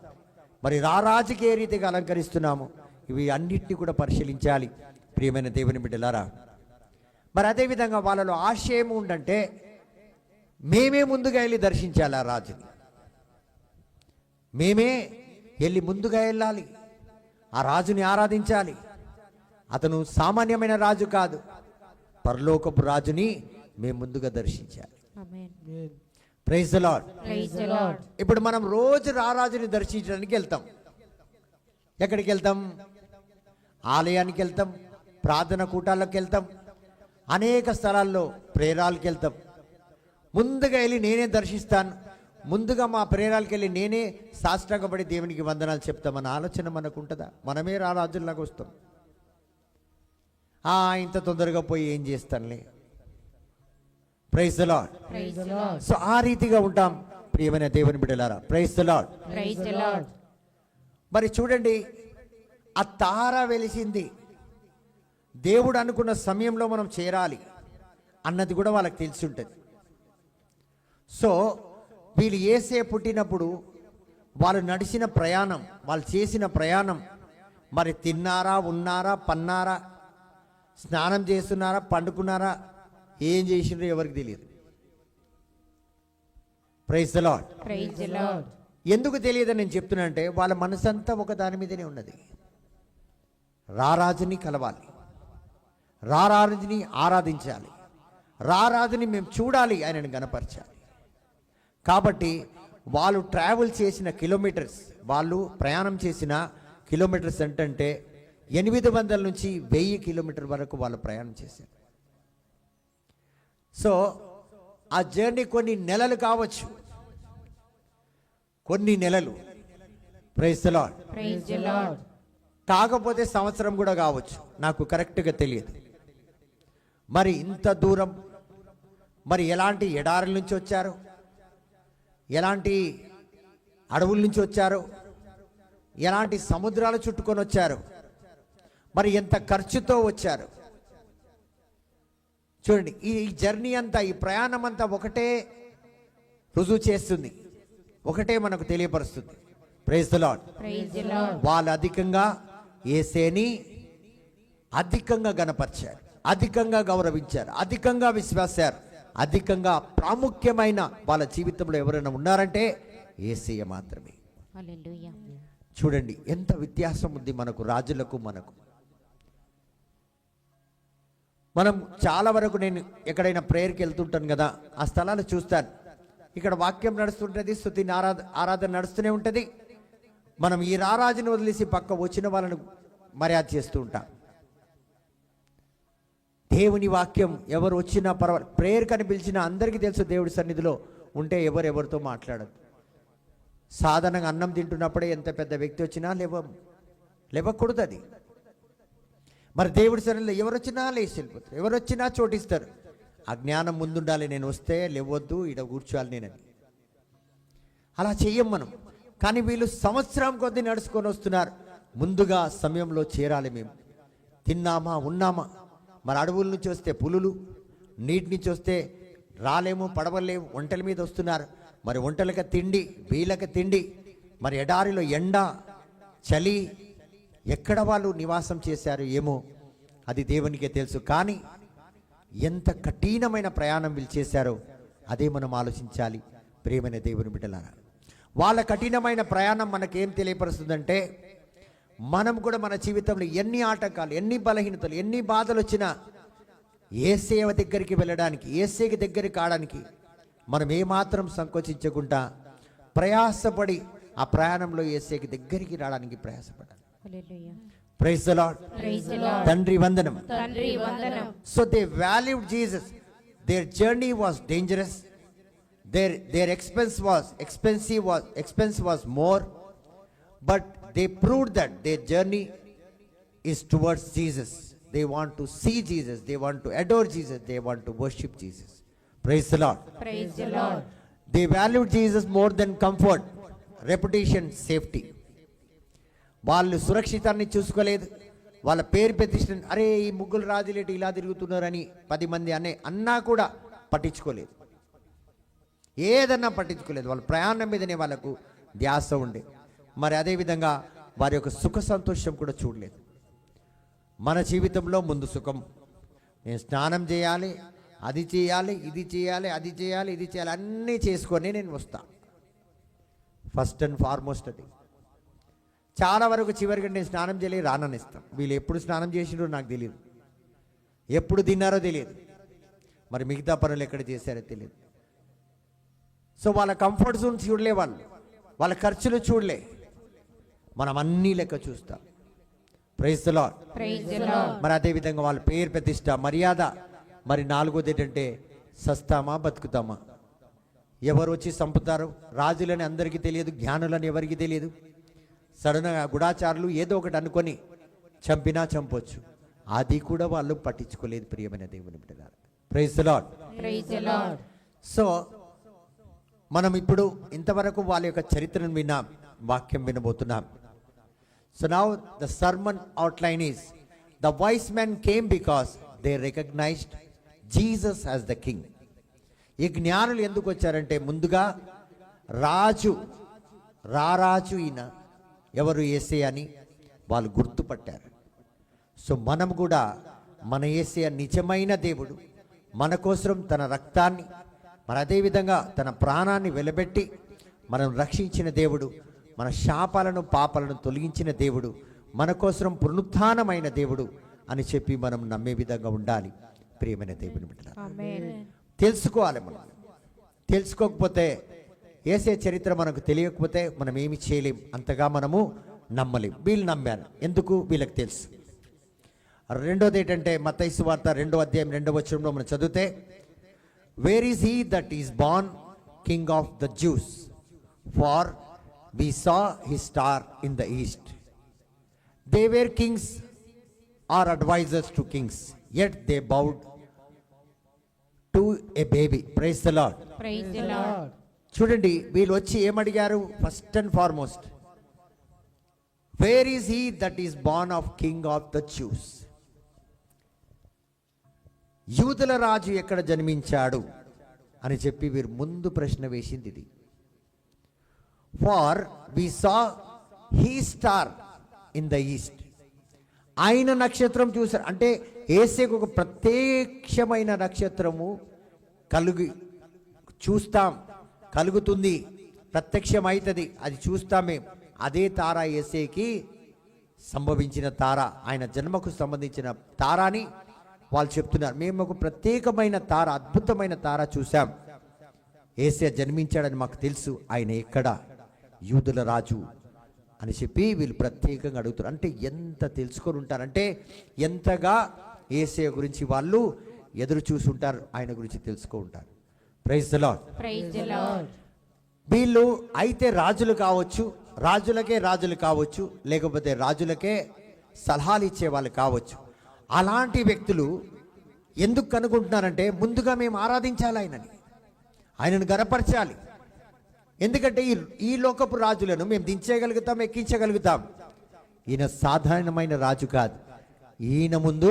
మరి రారాజుకి ఏ రీతిగా అలంకరిస్తున్నాము, ఇవి అన్నిటినీ కూడా పరిశీలించాలి. ప్రియమైన దేవుని బిడ్డలారా, మరి అదేవిధంగా వాళ్ళలో ఆశ ఏమి ఉందంటే మేమే ముందుగా వెళ్ళి దర్శించాలి ఆ రాజుని. మేమే వెళ్ళి ముందుగా వెళ్ళాలి, ఆ రాజుని ఆరాధించాలి. అతను సామాన్యమైన రాజు కాదు, పరలోకపు రాజుని మేము ముందుగా దర్శించాలి. Amen. Praise the Lord. Praise the Lord. ఇప్పుడు మనం రోజు రారాజుని దర్శించడానికి వెళ్తాం. ఎక్కడికి వెళ్తాం? ఆలయానికి వెళ్తాం, ప్రార్థన కూటాలకు వెళ్తాం, అనేక స్థలాల్లో ప్రేరాలకు వెళ్తాం. ముందుగా వెళ్ళి నేనే దర్శిస్తాను, ముందుగా మా ప్రేరాలకు వెళ్ళి నేనే సాష్టాంగపడి దేవునికి వందనాలు చెప్తామన్న ఆలోచన మనకు ఉంటుందా? మనమే రారాజుల్లాగా వస్తాం. ఇంత తొందరగా పోయి ఏం చేస్తానులే. Praise the Lord. Praise the Lord. So ఆ రీతిగా ఉంటాం. ప్రియమైన దేవుని బిడ్డలారా, praise the Lord. Praise the Lord. మరి చూడండి, ఆ తార వెలిసింది, దేవుడు అనుకున్న సమయంలో మనం చేరాలి అన్నది కూడా వాళ్ళకి తెలిసి ఉంటుంది. సో వీళ్ళు యేసే పుట్టినప్పుడు వాళ్ళు నడిచిన ప్రయాణం, వాళ్ళు చేసిన ప్రయాణం, మరి తిన్నారా, ఉన్నారా, పన్నారా, స్నానం చేస్తున్నారా, పండుకున్నారా, ఏం చేసినారో ఎవరికి తెలియదు. Praise the Lord. Praise the Lord. ఎందుకు తెలియదని నేను చెప్తున్నా అంటే వాళ్ళ మనసంతా ఒక దాని మీదనే ఉన్నది. రారాజుని కలవాలి, రారాజుని ఆరాధించాలి, రారాజుని మేము చూడాలి, ఆయనను గణపరచాలి. కాబట్టి వాళ్ళు ట్రావెల్ చేసిన కిలోమీటర్స్, వాళ్ళు ప్రయాణం చేసిన కిలోమీటర్స్ ఏంటంటే 800 నుంచి 1000 కిలోమీటర్ వరకు వాళ్ళు ప్రయాణం చేశారు. సో ఆ జర్నీ కొన్ని నెలలు కావచ్చు, కొన్ని నెలలు. Praise the Lord. Praise the Lord. కాకపోతే సంవత్సరం కూడా కావచ్చు, నాకు కరెక్ట్గా తెలియదు. మరి ఇంత దూరం, మరి ఎలాంటి ఎడారుల నుంచి వచ్చారు, ఎలాంటి అడవుల నుంచి వచ్చారు, ఎలాంటి సముద్రాలు చుట్టుకొని వచ్చారు, మరి ఎంత ఖర్చుతో వచ్చారు. చూడండి, ఈ జర్నీ అంతా, ఈ ప్రయాణం అంతా ఒకటే రుజువు చేస్తుంది, ఒకటే మనకు తెలియపరుస్తుంది. Praise the Lord. Praise the Lord. వాళ్ళు అధికంగా యేసేని అధికంగా గణపరిచారు, అధికంగా గౌరవించారు, అధికంగా విశ్వాసారు, అధికంగా ప్రాముఖ్యమైన వాళ్ళ జీవితంలో ఎవరైనా ఉన్నారంటే యేసయ్య మాత్రమే. హల్లెలూయా. చూడండి ఎంత వ్యత్యాసం ఉంది మనకు, రాజులకు మనకు. మనం చాలా వరకు, నేను ఎక్కడైనా ప్రేయర్కి వెళ్తుంటాను కదా, ఆ స్థలాలు చూస్తాను. ఇక్కడ వాక్యం నడుస్తుంటుంది, స్తుతి ఆరాధన నడుస్తూనే ఉంటుంది. మనం ఈ రారాజుని వదిలేసి పక్క వచ్చిన వాళ్ళను మర్యాద చేస్తూ ఉంటాం. దేవుని వాక్యం ఎవరు వచ్చినా పర్వాలేదు, ప్రేయర్ కని పిలిచినా అందరికీ తెలుసు దేవుడి సన్నిధిలో ఉంటే ఎవరితో మాట్లాడదు. సాధారణంగా అన్నం తింటున్నప్పుడే ఎంత పెద్ద వ్యక్తి వచ్చినా లేవకూడదు అది. మరి దేవుడి సన్నిధిలో ఎవరు వచ్చినా లేచి వెళ్ళిపోతారు, ఎవరు వచ్చినా చోటిస్తారు. ఆ జ్ఞానం ముందుండాలి, నేను వస్తే లేవద్దు, ఇక్కడ కూర్చోాలి నేనని. అలా చెయ్యం మనం. కానీ వీళ్ళు సంవత్సరం కొద్దీ నడుచుకొని వస్తున్నారు. ముందుగా సమయంలో చేరాలి. మేము తిన్నామా, ఉన్నామా. మరి అడవుల నుంచి వస్తే పులులు, నీటి నుంచి వస్తే రాలేము, పడవలేము, ఒంటల మీద వస్తున్నారు. మరి ఒంటలకి తిండి, వీళ్ళకి తిండి, మరి ఎడారిలో ఎండ, చలి, ఎక్కడ వాళ్ళు నివాసం చేశారు ఏమో, అది దేవునికే తెలుసు. కానీ ఎంత కఠినమైన ప్రయాణం వీళ్ళు చేశారో అదే మనం ఆలోచించాలి. ప్రియమైన దేవుని బిడ్డలారా, వాళ్ళ కఠినమైన ప్రయాణం మనకేం తెలియపరుస్తుందంటే, మనం కూడా మన జీవితంలో ఎన్ని ఆటంకాలు, ఎన్ని బలహీనతలు, ఎన్ని బాధలు వచ్చినా యేసయ్య దగ్గరికి వెళ్ళడానికి, యేసయ్య దగ్గరికి కావడానికి మనం ఏమాత్రం సంకోచించకుండా ప్రయాసపడి ఆ ప్రయాణంలో యేసయ్య దగ్గరికి రావడానికి ప్రయాసపడాలి. Hallelujah. Praise the Lord. Praise the Lord. తండ్రి వందనం. తండ్రి వందనం. So they valued Jesus. Their journey was dangerous. Their expense was more, but they proved that their journey is towards Jesus. They want to see Jesus, they want to adore Jesus, they want to worship Jesus. Praise the Lord. Praise the Lord. They valued Jesus more than comfort, reputation, safety. వాళ్ళు సురక్షితాన్ని చూసుకోలేదు, వాళ్ళ పేరు ప్రతిష్ట, అరే ఈ ముగ్గురు రాజులేటి ఇలా తిరుగుతున్నారని 10 మంది అన్నా కూడా పట్టించుకోలేదు. ఏదన్నా పట్టించుకోలేదు. వాళ్ళ ప్రయాణం మీదనే వాళ్ళకు ధ్యాస ఉండే. మరి అదేవిధంగా వారి యొక్క సుఖ సంతోషం కూడా చూడలేదు. మన జీవితంలో ముందు సుఖం, నేను స్నానం చేయాలి, అది చేయాలి, ఇది చేయాలి, అది చేయాలి, ఇది చేయాలి, అన్నీ చేసుకొని నేను వస్తా. ఫస్ట్ అండ్ ఫార్మోస్ట్ అది. చాలా వరకు చివరికి నేను స్నానం చేయలే రాననిస్తాం. వీళ్ళు ఎప్పుడు స్నానం చేసిండ్రో నాకు తెలియదు, ఎప్పుడు తిన్నారో తెలియదు, మరి మిగతా పనులు ఎక్కడ చేశారో తెలియదు. సో వాళ్ళ కంఫర్ట్ జోన్ చూడలే, వాళ్ళ ఖర్చులు చూడలే. మనం అన్నీ లెక్క చూస్తాం. Praise the Lord. Praise the Lord. మరి అదేవిధంగా వాళ్ళ పేరు ప్రతిష్ట, మర్యాద. మరి 4వది ఏంటంటే సస్తామా బతుకుతామా. ఎవరు వచ్చి చంపుతారు? రాజులని అందరికీ తెలియదు, జ్ఞానులని ఎవరికి తెలియదు. సడన్గా గుడాచారులు ఏదో ఒకటి అనుకొని చంపినా చంపొచ్చు, అది కూడా వాళ్ళు పట్టించుకోలేదు. ప్రియమైన దేవుని బిడ్డలారా, praise the Lord. Praise the Lord. So మనం ఇప్పుడు ఇంతవరకు వాళ్ళ యొక్క చరిత్రను విన్నాం, వాక్యం వినబోతున్నాం. So now the sermon outline is the wise men came because they recognised Jesus as the king. ఈ జ్ఞానులు ఎందుకు వచ్చారంటే, ముందుగా రాజు ఈయన ఎవరు, యేసయ్య అని వాళ్ళు గుర్తుపట్టారు. సో మనం కూడా మన యేసయ్య నిజమైన దేవుడు, మన కోసం తన రక్తాన్ని, మరి అదేవిధంగా తన ప్రాణాన్ని వెలబెట్టి మనం రక్షించిన దేవుడు, మన శాపాలను పాపాలను తొలగించిన దేవుడు, మన కోసం పునరుత్థానమైన దేవుడు అని చెప్పి మనం నమ్మే విధంగా ఉండాలి. ప్రియమైన దేవుని బిడ్డలారా, Amen. తెలుసుకోవాలి. మనం తెలుసుకోకపోతే, యేసయ్య చరిత్ర మనకు తెలియకపోతే మనం ఏమి చేయలేం, అంతగా మనము నమ్మలేం. వీళ్ళు నమ్మారు, ఎందుకు? వీళ్ళకి తెలుసు. రెండోది ఏంటంటే, మత్తయి సువార్త 2వ అధ్యాయం 2వ వచనంలో మనం చదివితే, where is he that is born king of the Jews, for we saw his star in the east. They were kings or advisors to kings, yet they bowed to a baby. Praise the Lord. Praise the Lord. చూడండి, వీళ్ళు వచ్చి ఏమడిగారు? First and foremost, where is he that is born of king of the Jews. యూదుల రాజు ఎక్కడ జన్మించాడు అని చెప్పి వీరు ముందు ప్రశ్న వేసింది ఇది. For we saw he star in the east. ఆయన నక్షత్రం చూశారు. అంటే యేసయ్యకు ఒక ప్రత్యక్షమైన నక్షత్రము కలుగుతుంది, ప్రత్యక్షమవుతుంది, అది చూస్తామే. అదే తార యేసయ్యకి సంభవించిన తార, ఆయన జన్మకు సంబంధించిన తారాని వాళ్ళు చెప్తున్నారు. మేము ఒక ప్రత్యేకమైన తార, అద్భుతమైన తార చూసాం, యేసయ్య జన్మించాడని మాకు తెలుసు, ఆయన ఎక్కడ? యూదుల రాజు అని చెప్పి వీళ్ళు ప్రత్యేకంగా అడుగుతారు. అంటే ఎంత తెలుసుకొని ఉంటారంటే, ఎంతగా యేసయ్య గురించి వాళ్ళు ఎదురు చూసుంటారు, ఆయన గురించి తెలుసుకో ఉంటారు. Praise the Lord. Praise the Lord. వీళ్ళు అయితే రాజులు కావచ్చు, రాజులు కావచ్చు, లేకపోతే రాజులకే సలహాలు ఇచ్చే వాళ్ళు కావచ్చు. అలాంటి వ్యక్తులు ఎందుకు కనుకుంటున్నారంటే, ముందుగా మేము ఆరాధించాలి ఆయనను గనపరచాలి. ఎందుకంటే ఈ లోకపు రాజులను మేము దించేయగలుగుతాం, ఎక్కించగలుగుతాం. ఈయన సాధారణమైన రాజు కాదు, ఈయన ముందు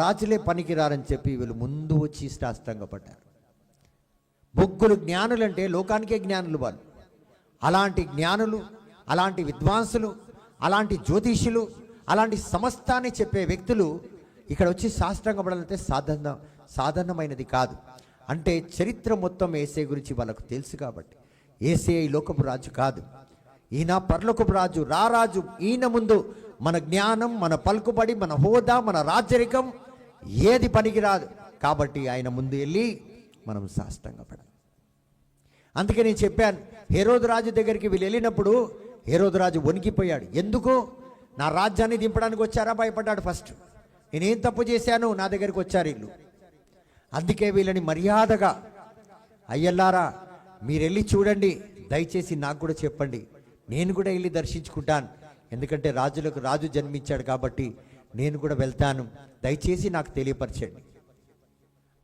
రాజులే పనికిరారని చెప్పి వీళ్ళు ముందు వచ్చి సాష్టాంగపడ్డారు. ముగ్గురు జ్ఞానులంటే లోకానికే జ్ఞానులు వాళ్ళు. అలాంటి జ్ఞానులు, అలాంటి విద్వాంసులు, అలాంటి జ్యోతిష్యులు, అలాంటి సమస్తాన్ని చెప్పే వ్యక్తులు ఇక్కడ వచ్చి సాష్టాంగపడాలంటే సాధారణమైనది కాదు. అంటే చరిత్ర మొత్తం యేసయ్య గురించి వాళ్ళకు తెలుసు కాబట్టి. యేసయ్య ఈ లోకపు రాజు కాదు, ఈయన పరలోకపు రాజు, రారాజు. ఈయన ముందు మన జ్ఞానం, మన పలుకుబడి, మన హోదా, మన రాజరికం ఏది పనికిరాదు. కాబట్టి ఆయన ముందు వెళ్ళి మనం సాష్టాంగపడాలి. అందుకే నేను చెప్పాను, హెరోదు రాజు దగ్గరికి వీళ్ళు వెళ్ళినప్పుడు హెరోదు రాజు వణికిపోయాడు. ఎందుకు? నా రాజ్యాన్ని దింపడానికి వచ్చారా? భయపడ్డాడు. ఫస్ట్ నేనేం తప్పు చేశాను, నా దగ్గరికి వచ్చారు వీళ్ళు. అందుకే వీళ్ళని మర్యాదగా, అయ్యల్లారా మీరు వెళ్ళి చూడండి, దయచేసి నాకు కూడా చెప్పండి, నేను కూడా వెళ్ళి దర్శించుకుంటాను, ఎందుకంటే రాజులకు రాజు జన్మించాడు కాబట్టి నేను కూడా వెళ్తాను, దయచేసి నాకు తెలియపరచండి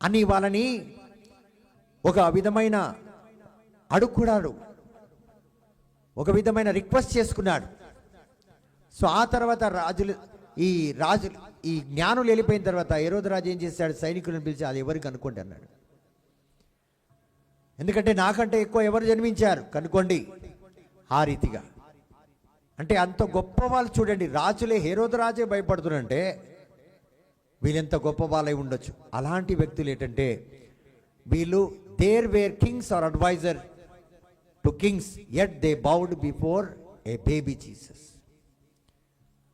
అని వాళ్ళని ఒక విధమైన అడుక్కున్నాడు, ఒక విధమైన రిక్వెస్ట్ చేసుకున్నాడు. సో ఆ తర్వాత ఈ జ్ఞానులు వెళ్ళిపోయిన తర్వాత హెరోదు రాజు ఏం చేశాడు, సైనికులను పిలిచి అది ఎవరికి కనుక్కోండి అన్నాడు. ఎందుకంటే నాకంటే ఎక్కువ ఎవరు జన్మించారు కనుక్కోండి. ఆ రీతిగా అంటే అంత గొప్ప వాళ్ళు చూడండి, రాజులే హెరోదు రాజే భయపడుతున్నారంటే వీళ్ళెంత గొప్ప వాళ్ళై ఉండొచ్చు. అలాంటి వ్యక్తులు ఏంటంటే వీళ్ళు there were kings or adviser to kings yet they bowed before a baby Jesus.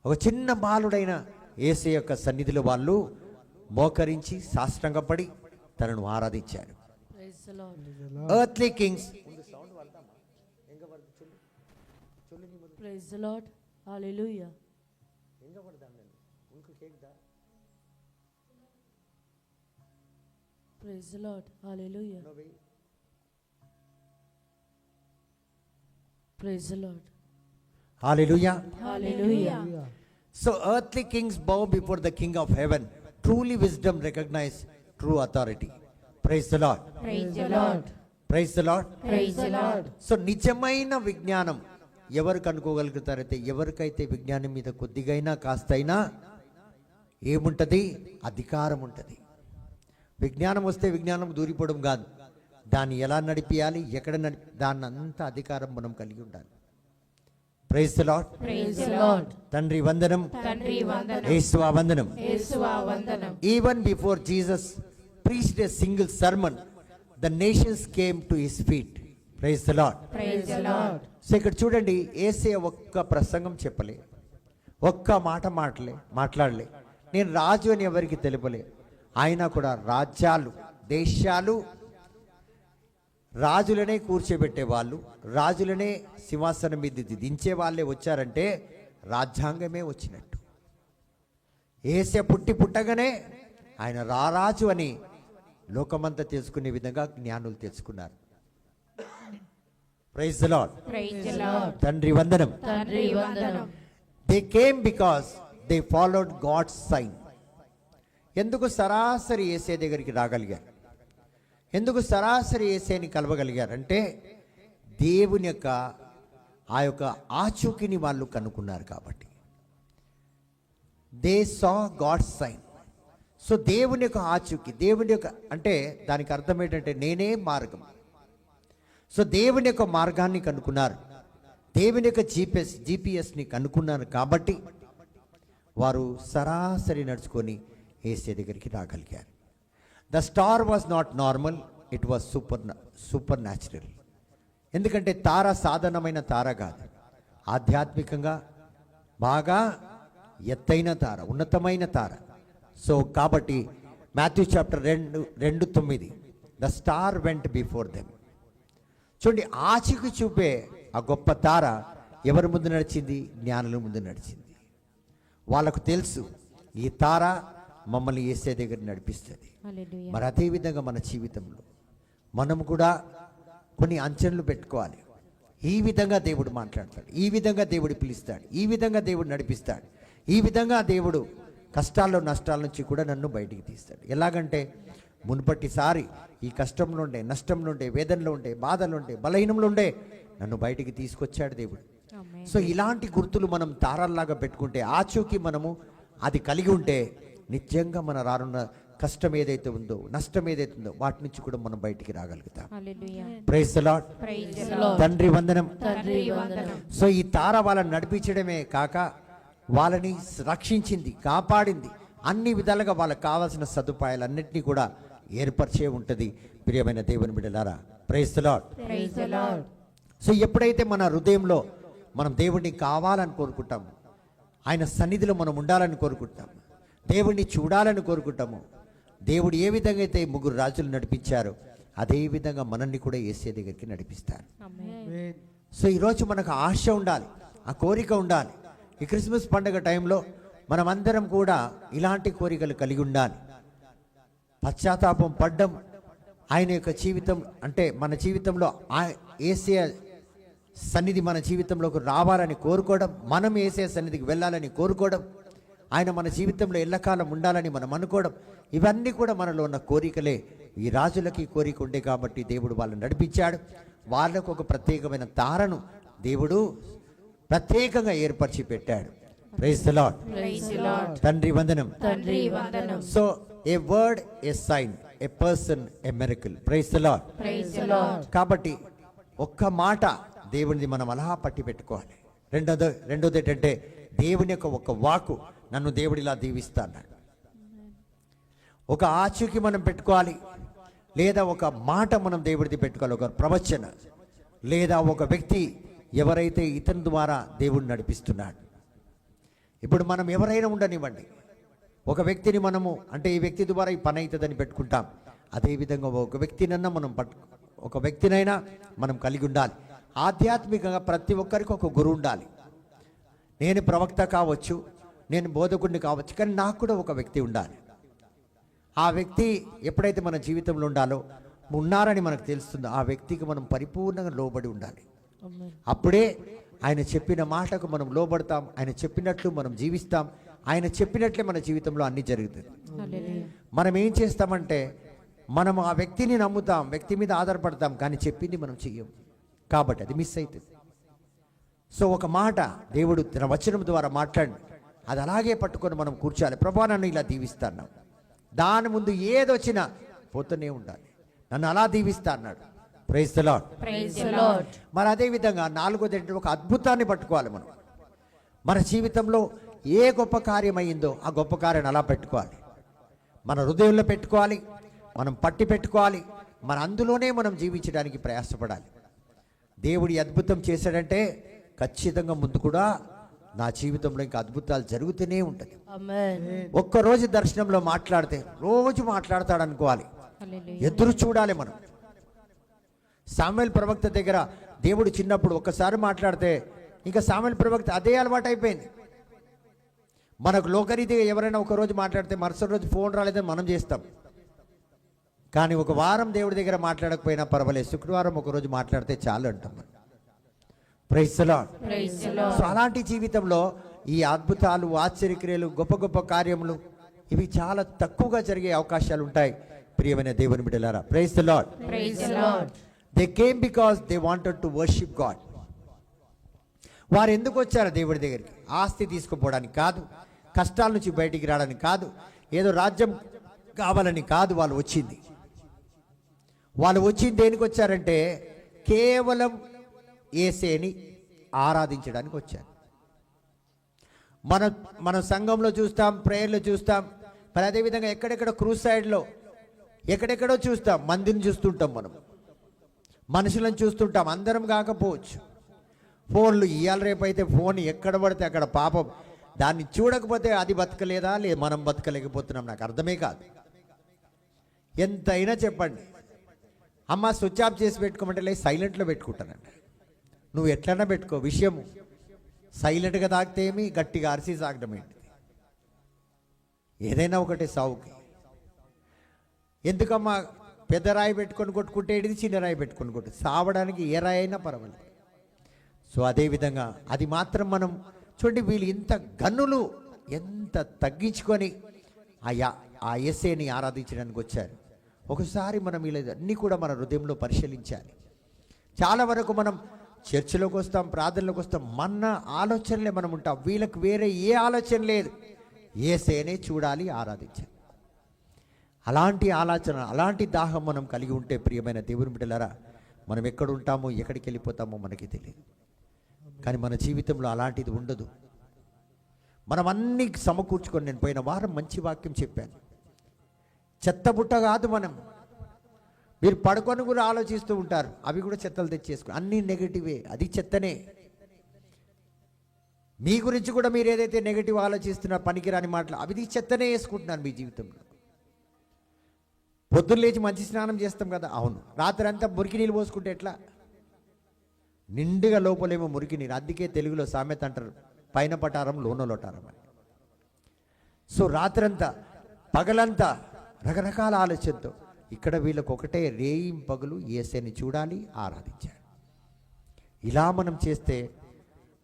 ఒక చిన్న బాలుడైన యేసు యొక్క సన్నిధిలో వాళ్ళు మోకరించి సాష్టాంగపడి తనను ఆరాధించారు. Earthly kings Praise the Lord. Hallelujah. Praise the Lord. Hallelujah. Praise the Lord. Hallelujah. Hallelujah. So earthly kings bow before the King of heaven. Truly wisdom recognize true authority. Praise the Lord. Praise the Lord. Praise the Lord. Praise the Lord. So నిజమైన విజ్ఞానం ఎవరు కనుక్కోగలుగుతారైతే, ఎవరికైతే విజ్ఞానం మీద కొద్దిగైనా కాస్తైనా ఏముంటుంది, అధికారం ఉంటుంది. విజ్ఞానం వస్తే విజ్ఞానం దూరిపోవడం కాదు, దాన్ని ఎలా నడిపియాలి, ఎక్కడ దాన్ని అంత అధికారం మనం కలిగి ఉండాలి. Praise the Lord. Praise the Lord. తండ్రి వందనం, తండ్రి వందనం. యేసువా వందనం. యేసువా వందనం. Even before Jesus preached a single sermon, the nations came to his feet. Praise the Lord. Praise the Lord. So ఇక్కడ చూడండి, యేసయ్య ఒక్క ప్రసంగం చెప్పలే, ఒక్క మాట మాట్లాడలే, నేను రాజు అని ఎవరికి తెలుపలే. ఆయన కూడా రాజ్యాలు, దేశాలు, రాజులనే కూర్చోబెట్టే వాళ్ళు, రాజులనే సింహాసనం మీద దించే వాళ్ళే వచ్చారంటే రాజ్యాంగమే వచ్చినట్టు. యేసయ్య పుట్టగానే ఆయన రారాజు అని లోకమంతా తెలుసుకునే విధంగా జ్ఞానులు తెలుసుకున్నారు. Praise the Lord. Praise the Lord. తండ్రి వందనం. తండ్రి వందనం. They came because they followed God's sign. ఎందుకు సరాసరి యేసే దగ్గరికి రాగలిగారు, ఎందుకు సరాసరి యేసేని కలవగలిగారు అంటే దేవుని యొక్క ఆ యొక్క ఆచూకీని వాళ్ళు కనుక్కున్నారు కాబట్టి. They saw God's sign. So దేవుని యొక్క ఆచూకీ, దేవుని యొక్క అంటే దానికి అర్థం ఏంటంటే నేనే మార్గం. సో దేవుని యొక్క మార్గాన్ని కనుక్కున్నారు, దేవుని యొక్క జీపీఎస్ని కనుక్కున్నారు కాబట్టి వారు సరాసరి నడుచుకొని యేసే దగ్గరికి రాగలిగారు. The star was not normal, it was supernatural. ఎందుకంటే తార సాధారణమైన తార కాదు, ఆధ్యాత్మికంగా బాగా ఎత్తైన తార, ఉన్నతమైన తార. సో కాబట్టి Matthew chapter 2:9 the star vent before them. చూడండి, ఆచికి చూపే ఆ గొప్ప తార ఎవరి ముందు నడిచింది, జ్ఞానుల ముందు నడిచింది. వాళ్ళకు తెలుసు ఈ తార మమ్మల్ని యేసే దగ్గర నడిపిస్తుంది. Hallelujah. మరి అదే విధంగా మన జీవితంలో మనం కూడా కొన్ని అంచనలు పెట్టుకోవాలి. ఈ విధంగా దేవుడు మాట్లాడతాడు, ఈ విధంగా దేవుడు పిలుస్తాడు, ఈ విధంగా దేవుడు నడిపిస్తాడు, ఈ విధంగా దేవుడు కష్టాల్లో నష్టాల నుంచి కూడా నన్ను బయటికి తీస్తాడు. ఎలాగంటే మునుపటిసారి ఈ కష్టంలో ఉండే, నష్టంలో ఉండే, వేదనలో ఉండే, బాధలు ఉండే, బలహీనంలో ఉండే నన్ను బయటికి తీసుకొచ్చాడు దేవుడు. Amen. సో ఇలాంటి గుర్తులు మనం తారల్లాగా పెట్టుకుంటే, ఆచూకీ మనము అది కలిగి ఉంటే నిజంగా మన రానున్న కష్టం ఏదైతే ఉందో, నష్టం ఏదైతే ఉందో వాటి నుంచి కూడా మనం బయటికి రాగలుగుతాం. Hallelujah. Praise the Lord. Praise the Lord. తండ్రి వందనం. తండ్రి వందనం. సో ఈ తార వాళ్ళని నడిపించడమే కాక వాళ్ళని రక్షించింది, కాపాడింది, అన్ని విధాలుగా వాళ్ళకి కావాల్సిన సదుపాయాలన్నింటినీ కూడా ఏర్పరిచే ఉంటుంది. ప్రియమైన దేవుని బిడ్డలారా, praise the Lord. Praise the Lord. So ఎప్పుడైతే మన హృదయంలో మనం దేవుడిని కావాలని కోరుకుంటాము, ఆయన సన్నిధిలో మనం ఉండాలని కోరుకుంటాము, దేవుడిని చూడాలని కోరుకుంటాము, దేవుడు ఏ విధంగా అయితే ముగ్గురు రాజులు నడిపించారో అదే విధంగా మనల్ని కూడా యేసే దగ్గరికి నడిపిస్తారు. Amen. సో ఈరోజు మనకు ఆశ ఉండాలి, ఆ కోరిక ఉండాలి. ఈ క్రిస్మస్ పండుగ టైంలో మనమందరం కూడా ఇలాంటి కోరికలు కలిగి ఉండాలి. పశ్చాత్తాపం పడ్డం, ఆయన యొక్క జీవితం అంటే మన జీవితంలో యేసే సన్నిధి మన జీవితంలోకి రావాలని కోరుకోవడం, మనం యేసే సన్నిధికి వెళ్ళాలని కోరుకోవడం, ఆయన మన జీవితంలో ఎల్లకాలం ఉండాలని మనం అనుకోవడం, ఇవన్నీ కూడా మనలో ఉన్న కోరికలే. ఈ రాజులకి కోరిక ఉండే కాబట్టి దేవుడు వాళ్ళని నడిపించాడు. వాళ్ళకు ఒక ప్రత్యేకమైన తారను దేవుడు ప్రత్యేకంగా ఏర్పరిచి పెట్టాడు. Praise the Lord. Praise the Lord. తండ్రి వందనం. తండ్రి వందనం. So a word a sign, a person a miracle. Praise the Lord. Praise the Lord. కాబట్టి ఒక్క మాట దేవునిది మనం అలా పట్టి పెట్టుకోవాలి. రెండోది ఏంటంటే దేవుని యొక్క ఒక వాకు, నన్ను దేవుడు ఇలా దీవిస్తా అన్నాడు. ఒక ఆచూకి మనం పెట్టుకోవాలి, లేదా ఒక మాట మనం దేవుడిది పెట్టుకోవాలి. ఒక ప్రవచన లేదా ఒక వ్యక్తి ఎవరైతే ఇతని ద్వారా దేవుడిని నడిపిస్తున్నాడు. ఇప్పుడు మనం ఎవరైనా ఉండనివ్వండి, ఒక వ్యక్తిని మనము అంటే ఈ వ్యక్తి ద్వారా ఈ పని అవుతుందని పెట్టుకుంటాం. అదేవిధంగా ఒక వ్యక్తినైనా మనం కలిగి ఉండాలి. ఆధ్యాత్మికంగా ప్రతి ఒక్కరికి ఒక గురువు ఉండాలి. నేను ప్రవక్త కావచ్చు, నేను బోధకుడిని కావచ్చు, కానీ నాకు కూడా ఒక వ్యక్తి ఉండాలి. ఆ వ్యక్తి ఎప్పుడైతే మన జీవితంలో ఉన్నారని మనకు తెలుస్తుందో ఆ వ్యక్తికి మనం పరిపూర్ణంగా లోబడి ఉండాలి. అప్పుడే ఆయన చెప్పిన మాటకు మనం లోబడతాం, ఆయన చెప్పినట్లు మనం జీవిస్తాం, ఆయన చెప్పినట్లే మన జీవితంలో అన్ని జరుగుతుంది. మనం ఏం చేస్తామంటే మనం ఆ వ్యక్తిని నమ్ముతాం, వ్యక్తి మీద ఆధారపడతాం, కానీ చెప్పింది మనం చెయ్యం, కాబట్టి అది మిస్ అవుతుంది. సో ఒక మాట దేవుడు తన వచనం ద్వారా మాట్లాడి అది అలాగే పట్టుకొని మనం కూర్చోాలి. ప్రభువా నన్ను ఇలా దీవిస్తాను, దాని ముందు ఏదొచ్చినా పోతూనే ఉండాలి. నన్ను అలా దీవిస్తా అన్నాడు. Praise the Lord. Praise the Lord. మరి అదేవిధంగా నాలుగోది ఏంటంటే ఒక అద్భుతాన్ని పట్టుకోవాలి. మనం మన జీవితంలో ఏ గొప్ప కార్యం అయ్యిందో ఆ గొప్ప కార్యాన్ని అలా పెట్టుకోవాలి, మన హృదయంలో పెట్టుకోవాలి, మనం పట్టి పెట్టుకోవాలి. మన అందులోనే మనం జీవించడానికి ప్రయాసపడాలి. దేవుడి అద్భుతం చేశాడంటే ఖచ్చితంగా ముందు కూడా నా జీవితంలో ఇంకా అద్భుతాలు జరుగుతూనే ఉంటుంది. Amen. ఒక్కరోజు దర్శనంలో మాట్లాడితే రోజు మాట్లాడతాడు అనుకోవాలి, Hallelujah. ఎదురు చూడాలి. మనం సాముయేలు ప్రవక్త దగ్గర దేవుడు చిన్నప్పుడు ఒక్కసారి మాట్లాడితే ఇంకా సాముయేలు ప్రవక్త అదే అలవాటు అయిపోయింది. మనకు లోకరీతిగా ఎవరైనా ఒక రోజు మాట్లాడితే మరుసటి రోజు ఫోన్ రాలేదని మనం చేస్తాం, కానీ ఒక వారం దేవుడి దగ్గర మాట్లాడకపోయినా పర్వాలేదు, శుక్రవారం ఒక రోజు మాట్లాడితే చాలు అంటాం. Praise the Lord. Praise the Lord. So అలాంటి జీవితంలో ఈ అద్భుతాలు, ఆశ్చర్యక్రియలు, గొప్ప గొప్ప కార్యములు ఇవి చాలా తక్కువగా జరిగే అవకాశాలు ఉంటాయి. ప్రియమైన దేవుని బిడ్డలారా, praise the Lord. Praise the Lord. They came because they wanted to worship God. వారు ఎందుకు వచ్చారు దేవుడి దగ్గరికి? ఆస్తి తీసుకుపోవడానికి కాదు, కష్టాల నుంచి బయటికి రావడానికి కాదు, ఏదో రాజ్యం కావాలని కాదు. వాళ్ళు వచ్చింది దేనికి వచ్చారంటే కేవలం యేసేని ఆరాధించడానికి వచ్చారు. మన సంఘంలో చూస్తాం, ప్రేయర్లో చూస్తాం, మరి అదేవిధంగా ఎక్కడెక్కడ క్రూసైడ్లో ఎక్కడెక్కడో చూస్తాం, మందిని చూస్తుంటాం, మనం మనుషులను చూస్తుంటాం. అందరం కాకపోవచ్చు, ఫోన్లు ఇవాళ రేపైతే ఫోన్ ఎక్కడ పడితే అక్కడ పాపం దాన్ని చూడకపోతే అది బతకలేదా లేదు మనం బతకలేకపోతున్నాం, నాకు అర్థమే కాదు. ఎంతైనా చెప్పండి, అమ్మ స్విచ్ ఆఫ్ చేసి పెట్టుకోమంటే లేదు సైలెంట్లో పెట్టుకుంటానండి. నువ్వు ఎట్లన్నా పెట్టుకో, విషయము సైలెంట్గా తాగితే ఏమి, గట్టిగా అరిసి సాగడం ఏంటి, ఏదైనా ఒకటే సావుకి. ఎందుకమ్మా పెద్ద రాయి పెట్టుకొని కొట్టుకుంటే ఇది చిన్న రాయి పెట్టుకొని కొట్టు, సావడానికి ఏ రాయి అయినా పర్వాలేదు. సో అదేవిధంగా అది మాత్రం మనం చూడండి, వీళ్ళు ఇంత గన్నులు ఎంత తగ్గించుకొని ఆ యేసేని ఆరాధించడానికి వచ్చారు. ఒకసారి మనం వీళ్ళన్నీ కూడా మన హృదయంలో పరిశీలించాలి. చాలా వరకు మనం చర్చిలోకి వస్తాం, ప్రార్థనలోకి వస్తాం, మన ఆలోచనలే మనం ఉంటాం, వీళ్ళకి వేరే ఏ ఆలోచన లేదు, యేసేనే చూడాలి, ఆరాధించాలి. అలాంటి ఆలోచన, అలాంటి దాహం మనం కలిగి ఉంటే ప్రియమైన దేవుని బిడ్డలారా, మనం ఎక్కడ ఉంటామో ఎక్కడికి వెళ్ళిపోతామో మనకి తెలియదు. కానీ మన జీవితంలో అలాంటిది ఉండదు. మనం అన్నీ సమకూర్చుకొని, నేను పోయిన వారం మంచి వాక్యం చెప్పాను, చెత్తబుట్ట కాదు మనం. మీరు పడుకొని కూడా ఆలోచిస్తూ ఉంటారు, అవి కూడా చెత్తలు తెచ్చేసుకుని, అన్నీ నెగటివే, అది చెత్తనే. మీ గురించి కూడా మీరు ఏదైతే నెగటివ్ ఆలోచిస్తున్నారు, పనికిరాని మాటలు, అవి చెత్తనే వేసుకుంటున్నారు మీ జీవితంలో. పొద్దున్న లేచి మంచి స్నానం చేస్తాం కదా, అవును, రాత్రి అంతా మురికి నీళ్ళు పోసుకుంటే ఎట్లా? నిండుగా లోపలేమో మురికి నీరు. అందుకే తెలుగులో సామెత అంటారు, పైన పటారం లోన లోటారం అని. సో రాత్రంతా పగలంతా రకరకాల ఆలోచనతో, ఇక్కడ వీళ్ళకు ఒకటే రేయింపగలు యేసేని చూడాలి, ఆరాధించాలి. ఇలా మనం చేస్తే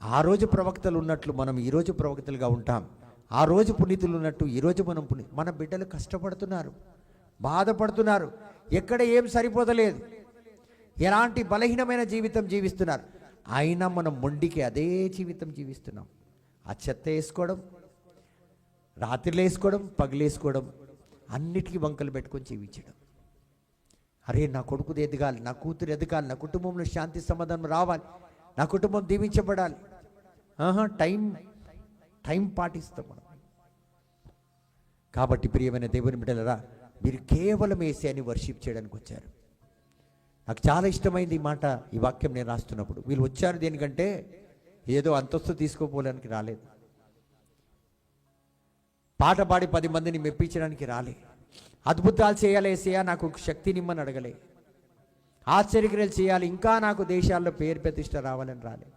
ఆ రోజు ప్రవక్తలు ఉన్నట్లు మనం ఈరోజు ప్రవక్తలుగా ఉంటాం. ఆ రోజు పునీతులు ఉన్నట్టు ఈరోజు మనం మన బిడ్డలు కష్టపడుతున్నారు, బాధపడుతున్నారు, ఎక్కడ ఏం సరిపోతలేదు, ఎలాంటి బలహీనమైన జీవితం జీవిస్తున్నారు. అయినా మనం మొండికి అదే జీవితం జీవిస్తున్నాం. ఆ చెత్త వేసుకోవడం, రాత్రిలో వేసుకోవడం, పగలేసుకోవడం, అన్నిటికీ వంకలు పెట్టుకొని జీవించడం. అరే నా కొడుకుది ఎదగాలి, నా కూతురు ఎదగాలి, నా కుటుంబంలో శాంతి సమాధానం రావాలి, నా కుటుంబం దీవించబడాలి. టైం పాటిస్తాం మనం. కాబట్టి ప్రియమైన దేవుని బిడ్డలారా, మీరు కేవలం యేసయ్యని వర్షిప్ చేయడానికి వచ్చారు. నాకు చాలా ఇష్టమైంది ఈ మాట, ఈ వాక్యం నేను రాస్తున్నప్పుడు. వీళ్ళు వచ్చారు దేనికంటే ఏదో అంతస్తు తీసుకోపోవడానికి రాలేదు, పాట పాడి 10 మందిని మెప్పించడానికి రాలే, అద్భుతాలు చేయాలి యేసయ్య నాకు శక్తినిమ్మని అడగలే, ఆశ్చర్యక్రియలు చేయాలి, ఇంకా నాకు దేశాల్లో పేరు ప్రతిష్ట రావాలని రాలే.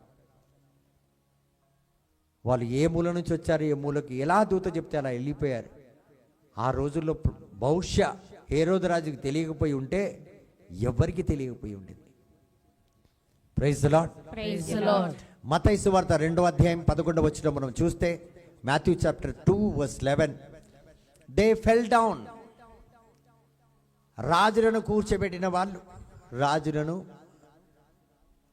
వాళ్ళు ఏ మూల నుంచి వచ్చారు, ఏ మూలకి ఎలా దూత చెప్తే అలా వెళ్ళిపోయారు. ఆ రోజుల్లో బహుశా హేరోదు రాజుకి తెలియకపోయి ఉంటే ఎవరికి తెలియకపోయి ఉండేది. Praise the Lord. Praise the Lord. మత్తయి సువార్త 2వ అధ్యాయం 11వ వచనం మనం చూస్తే, Matthew chapter 2:11, they fell down. రాజులను కూర్చోబెట్టిన వాళ్ళు, రాజులను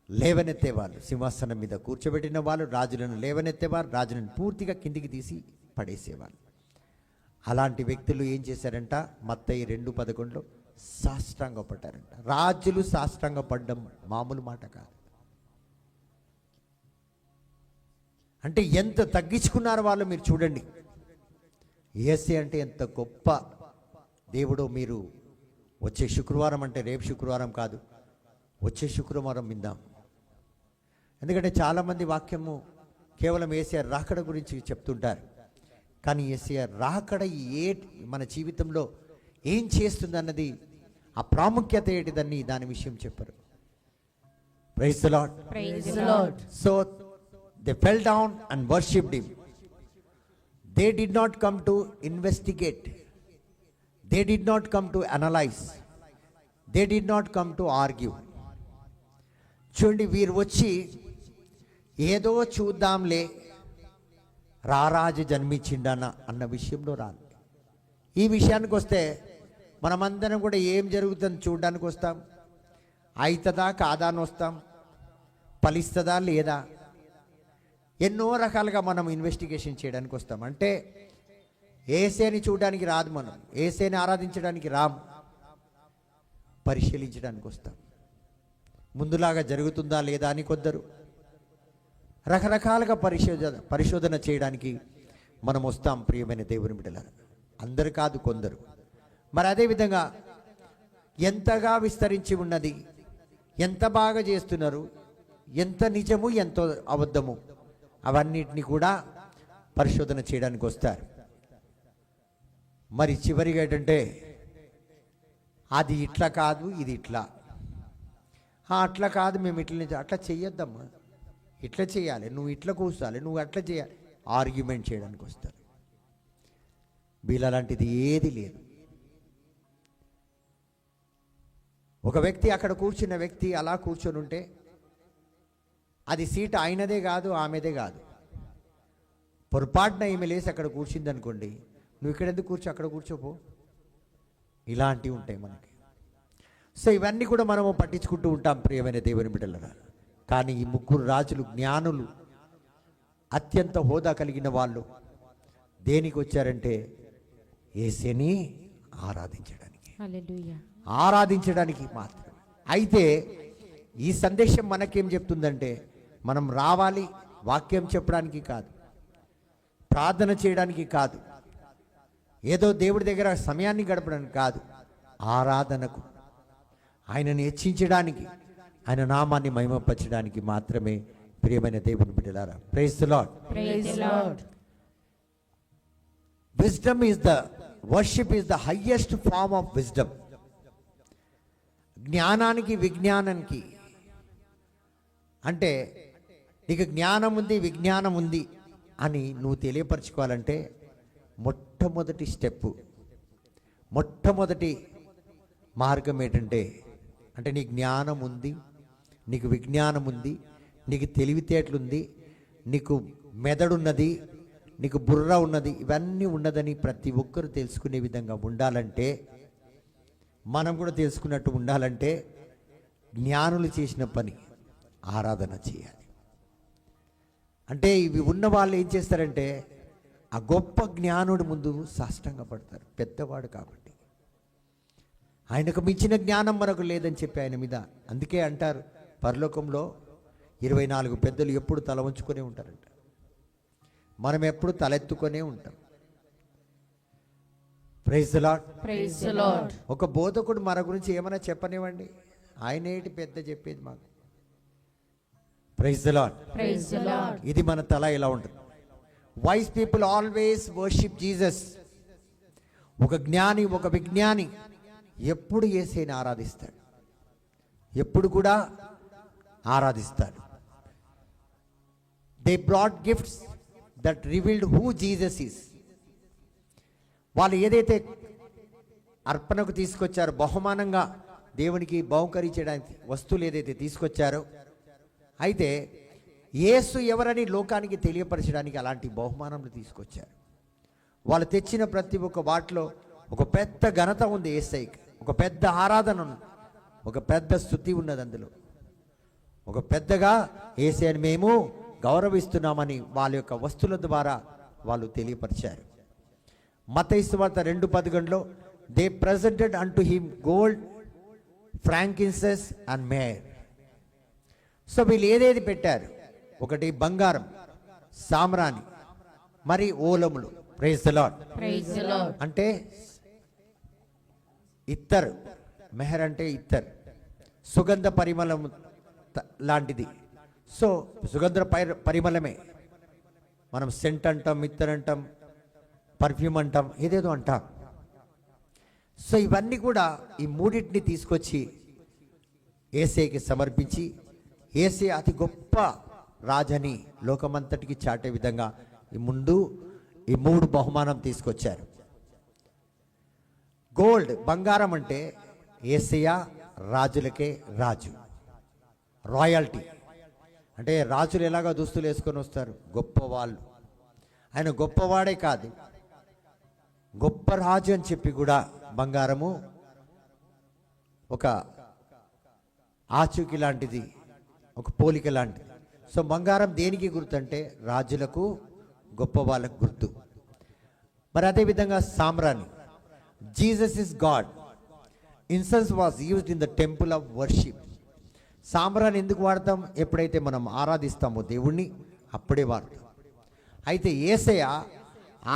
లేవనెత్తేవాళ్ళు, సింహాసనం మీద కూర్చోబెట్టిన వాళ్ళు రాజులను లేవనెత్తేవారు, రాజులను పూర్తిగా కిందికి తీసి పడేసేవాళ్ళు. అలాంటి వ్యక్తులు ఏం చేశారంట? మత్తయి 2:11లో సాష్టాంగపడ్డారంట. రాజులు సాష్టాంగపడ్డం మామూలు మాట కాదు. అంటే ఎంత తగ్గించుకున్నారు వాళ్ళు, మీరు చూడండి. యేసయ్య అంటే ఎంత గొప్ప దేవుడో. మీరు వచ్చే శుక్రవారం, అంటే రేపు శుక్రవారం కాదు, వచ్చే శుక్రవారం విందాం. ఎందుకంటే చాలామంది వాక్యము కేవలం యేసయ్య రాకడ గురించి చెప్తుంటారు, కానీ యేసయ్య రాకడ మన జీవితంలో ఏం చేస్తుంది అన్నది, ఆ ప్రాముఖ్యత ఏంటిదని దాని విషయం చెప్పరు. Praise the Lord. Praise the Lord. So they fell down and worshipped him. They did not come to investigate, they did not come to analyse, they did not come to argue. చూడండి, వీరు వచ్చి ఏదో చూద్దాంలే, రారాజు జన్మించిండన్న అన్న విషయంలో రాలి. ఈ విషయానికి వస్తే మనమందరం కూడా ఏం జరుగుతుంది చూడడానికి వస్తాం. అవుతుందా కాదా అని వస్తాం, ఫలిస్తుందా లేదా, ఎన్నో రకాలుగా మనం ఇన్వెస్టిగేషన్ చేయడానికి వస్తాం. అంటే యేసయ్యని చూడడానికి రాదు, మనం యేసయ్యని ఆరాధించడానికి రాము, పరిశీలించడానికి వస్తాం. ముందులాగా జరుగుతుందా లేదా అని కొందరు రకరకాలుగా పరిశోధన చేయడానికి మనం వస్తాం. ప్రియమైన దేవుని బిడ్డలారా, అందరు కాదు, కొందరు. మరి అదేవిధంగా ఎంతగా విస్తరించి ఉన్నది, ఎంత బాగా చేస్తున్నారు, ఎంత నిజము ఎంత అబద్ధము, అవన్నిటిని కూడా పరిశోధన చేయడానికి వస్తారు. మరి చివరిగా ఏంటంటే, అది ఇట్లా కాదు, ఇది ఇట్లా, అట్లా కాదు, మేము ఇట్లా అట్లా చెయ్యొద్దమ్మా, ఇట్లా చేయాలి, నువ్వు ఇట్లా కూర్చోాలి, నువ్వు అట్లా చేయాలి, ఆర్గ్యుమెంట్ చేయడానికి వస్తారు. వీళ్ళలాంటిది ఏది లేదు. ఒక వ్యక్తి, అక్కడ కూర్చున్న వ్యక్తి అలా కూర్చొని ఉంటే అది సీట్ ఆయనదే కాదు, ఆమెదే కాదు. పొరపాటున ఈమె లేసి అక్కడ కూర్చుంది అనుకోండి, నువ్వు ఇక్కడ ఎందుకు కూర్చో, అక్కడ కూర్చోపో. ఇలాంటివి ఉంటాయి మనకి. సో ఇవన్నీ కూడా మనము పట్టించుకుంటూ ఉంటాం ప్రియమైన దేవుని బిడ్డలారా. కానీ ఈ ముగ్గురు రాజులు, జ్ఞానులు, అత్యంత హోదా కలిగిన వాళ్ళు దేనికి వచ్చారంటే యేసయ్యని ఆరాధించడానికి, హల్లెలూయా, ఆరాధించడానికి మాత్రమే. అయితే ఈ సందేశం మనకేం చెప్తుందంటే, మనం రావాలి వాక్యం చెప్పడానికి కాదు, ప్రార్థన చేయడానికి కాదు, ఏదో దేవుడి దగ్గర సమయాన్ని గడపడానికి కాదు, ఆరాధనకు, ఆయనను హెచ్చించడానికి, ఆయన నామాన్ని మహిమపరచడానికి మాత్రమే. ప్రియమైన దేవుని బిడ్డలారా, praise the Lord. Praise the Lord. Wisdom is the worship is the highest form of wisdom. జ్ఞానానికి విజ్ఞానానికి అంటే, నీకు జ్ఞానం ఉంది విజ్ఞానం ఉంది అని నువ్వు తెలియపరచుకోవాలంటే మొట్టమొదటి స్టెప్పు, మొట్టమొదటి మార్గం ఏంటంటే, అంటే నీ జ్ఞానం ఉంది, నీకు విజ్ఞానం ఉంది, నీకు తెలివితేటలుంది, నీకు మెదడున్నది, నీకు బుర్ర ఉన్నది, ఇవన్నీ ఉన్నదని ప్రతి ఒక్కరు తెలుసుకునే విధంగా ఉండాలంటే, మనం కూడా తెలుసుకున్నట్టు ఉండాలంటే జ్ఞానులు చేసిన పని ఆరాధన చేయాలి. అంటే ఇవి ఉన్న వాళ్ళు ఏం చేస్తారంటే ఆ గొప్ప జ్ఞానుడి ముందు సాష్టంగా పడతారు, పెద్దవాడు కాబట్టి. ఆయనకు మించిన జ్ఞానం మనకు లేదని చెప్పి ఆయన మీద, అందుకే అంటారు పరలోకంలో 24 పెద్దలు ఎప్పుడు తల వంచుకొనే ఉంటారంట, మనం ఎప్పుడు తలెత్తుకొనే ఉంటాం. Praise the Lord. Praise the Lord. ఒక బోధకుడు మన గురించి ఏమైనా చెప్పనివ్వండి, ఆయన ఏంటి పెద్ద చెప్పేది మాకు. Praise the Lord. Praise the Lord. ఇది మన తల ఇలా ఉంటుంది. Wise people always worship Jesus. ఒక జ్ఞాని, ఒక విజ్ఞాని ఎప్పుడు యేసుని ఆరాధిస్తాడు, ఎప్పుడు కూడా ఆరాధిస్తాడు. They brought gifts that revealed who Jesus is. వాళ్ళు ఏదైతే అర్పణకు తీసుకొచ్చారో, బహుమానంగా దేవునికి బహుకరించడానికి వస్తువులు ఏదైతే తీసుకొచ్చారో, అయితే యేసు ఎవరని లోకానికి తెలియపరచడానికి అలాంటి బహుమానములు తీసుకొచ్చారు. వాళ్ళు తెచ్చిన ప్రతి ఒక్క వాటిలో ఒక పెద్ద ఘనత ఉంది యేసయ్యకి, ఒక పెద్ద ఆరాధన ఉంది, ఒక పెద్ద స్తుతి ఉన్నది. అందులో ఒక పెద్దగా యేసయ్యని మేము గౌరవిస్తున్నామని వాళ్ళ యొక్క వస్తువుల ద్వారా వాళ్ళు తెలియపరిచారు. మత్తయి సువార్త 2:11 they presented unto him gold, frankincense and myrrh. So వీళ్ళు ఏదేది పెట్టారు, ఒకటి బంగారం, సామ్రాణి, మరి ఓలములు. Praise the Lord. Praise the Lord. అంటే ఇత్తర్, మెహర్ అంటే ఇత్తర్, సుగంధ పరిమళం లాంటిది. సో సుగంధ పరిమళమే, మనం సెంట్ అంటాం, ఇత్తర్ అంటాం, పర్ఫ్యూమ్ అంటాం, ఏదేదో అంటాం. సో ఇవన్నీ కూడా ఈ మూడింటిని తీసుకొచ్చి యేసయ్యకి సమర్పించి, యేసయ్య అతి గొప్ప రాజని లోకమంతటికి చాటే విధంగా ఈ 3 బహుమానం తీసుకొచ్చారు. గోల్డ్, బంగారం అంటే యేసయ్య రాజులకే రాజు, రాయల్టీ. అంటే రాజులు ఎలాగో దుస్తులు వేసుకొని వస్తారు, గొప్పవాళ్ళు. ఆయన గొప్పవాడే కాదు, గొప్ప రాజు అని చెప్పి కూడా బంగారము ఒక ఆచూకి లాంటిది, ఒక పోలిక లాంటిది. సో బంగారం దేనికి గుర్తు అంటే రాజులకు, గొప్ప వాళ్ళకు గుర్తు. మరి అదేవిధంగా సామ్రాణి, Jesus is God. Incense was used in the temple of worship. సామ్రాణి ఎందుకు వాడతాం? ఎప్పుడైతే మనం ఆరాధిస్తామో దేవుణ్ణి, అప్పుడే వాడతాం. అయితే యేసయ్య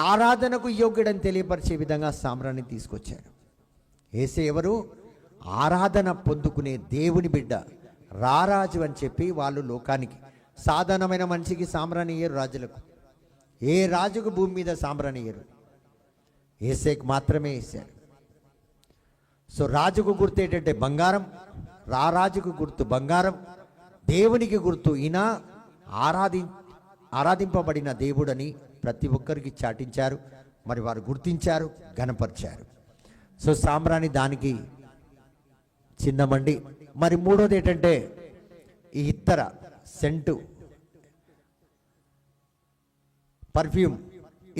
ఆరాధనకు యోగ్యుడని తెలియపరిచే విధంగా సామ్రాణి తీసుకొచ్చారు. యేసయ్య ఎవరు? ఆరాధన పొందుకునే దేవుని బిడ్డ, రారాజు అని చెప్పి వాళ్ళు లోకానికి. సాధారణమైన మనిషికి సామ్రాణి ఇయ్యరు, రాజులకు. ఏ రాజుకు భూమి మీద సామ్రాణి ఇయ్యరు, యేసయ్యకు మాత్రమే వేశారు. సో రాజుకు గుర్తు ఏంటంటే బంగారం, రారాజుకు గుర్తు బంగారం, దేవునికి గుర్తు ఈయన ఆరాధింపబడిన దేవుడని ప్రతి ఒక్కరికి చాటించారు. మరి వారు గుర్తించారు, గణపరిచారు. సో సామ్రాణి దానికి చిన్నమండి. మరి మూడోది ఏంటంటే ఈ ఇత్తర, సెంటు, పర్ఫ్యూమ్.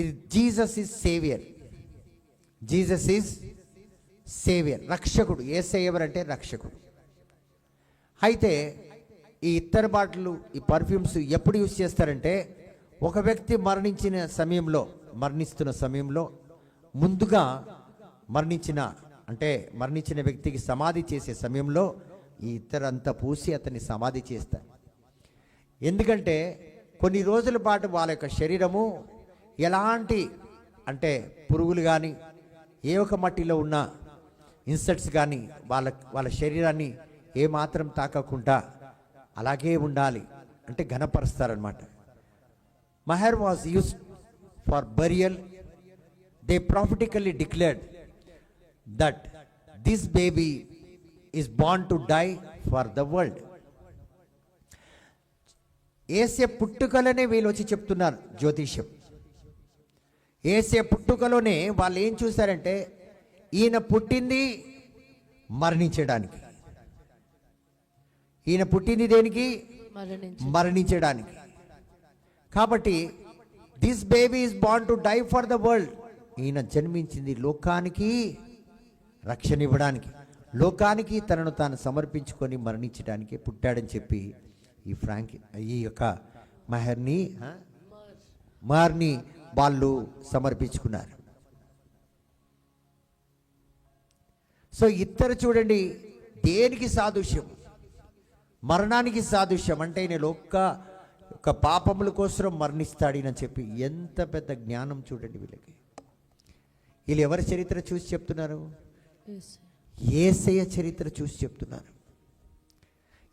ఇది Jesus is saviour. Jesus is saviour, రక్షకుడు. యేసయ్య ఎవరంటే రక్షకుడు. అయితే ఈ ఇత్తర బాటిల్, ఈ పర్ఫ్యూమ్స్ ఎప్పుడు యూజ్ చేస్తారంటే ఒక వ్యక్తి మరణిస్తున్న సమయంలో ముందుగా మరణించిన వ్యక్తికి సమాధి చేసే సమయంలో ఈ ఇత్తర అంతా పూసి అతన్ని సమాధి చేస్తారు. ఎందుకంటే కొన్ని రోజుల పాటు వాళ్ళ యొక్క శరీరము ఎలాంటి అంటే పురుగులు కానీ, ఏ ఒక మట్టిలో ఉన్న ఇన్సెక్ట్స్ కానీ వాళ్ళ శరీరాన్ని ఏమాత్రం తాకకుండా అలాగే ఉండాలి అంటే ఘనపరుస్తారనమాట. Myrrh was used for burial. They prophetically declared that this baby is born to die for the world. యేసే పుట్టుకలోనే వీళ్ళు వచ్చి చెప్తున్నారు జ్యోతిష్యం. యేసే పుట్టుకలోనే వాళ్ళు ఏం చూశారంటే ఈయన పుట్టింది మరణించడానికి. ఈయన పుట్టింది దేనికి? మరణించడానికి. కాబట్టి this baby is born to die for the world. ఈయన జన్మించింది లోకానికి రక్షణ ఇవ్వడానికి, లోకానికి తనను తాను సమర్పించుకొని మరణించడానికి పుట్టాడని చెప్పి ఈ యొక్క మార్ని వాళ్ళు సమర్పించుకున్నారు. సో ఇద్దరు చూడండి దేనికి సాదృశ్యం? మరణానికి సాదృశ్యం. అంటే నేను ఒక పాపముల కోసం మరణిస్తాడని చెప్పి ఎంత పెద్ద జ్ఞానం చూడండి వీళ్ళకి. వీళ్ళు ఎవరి చరిత్ర చూసి చెప్తున్నారు? యేసయ్య చరిత్ర చూసి చెప్తున్నారు.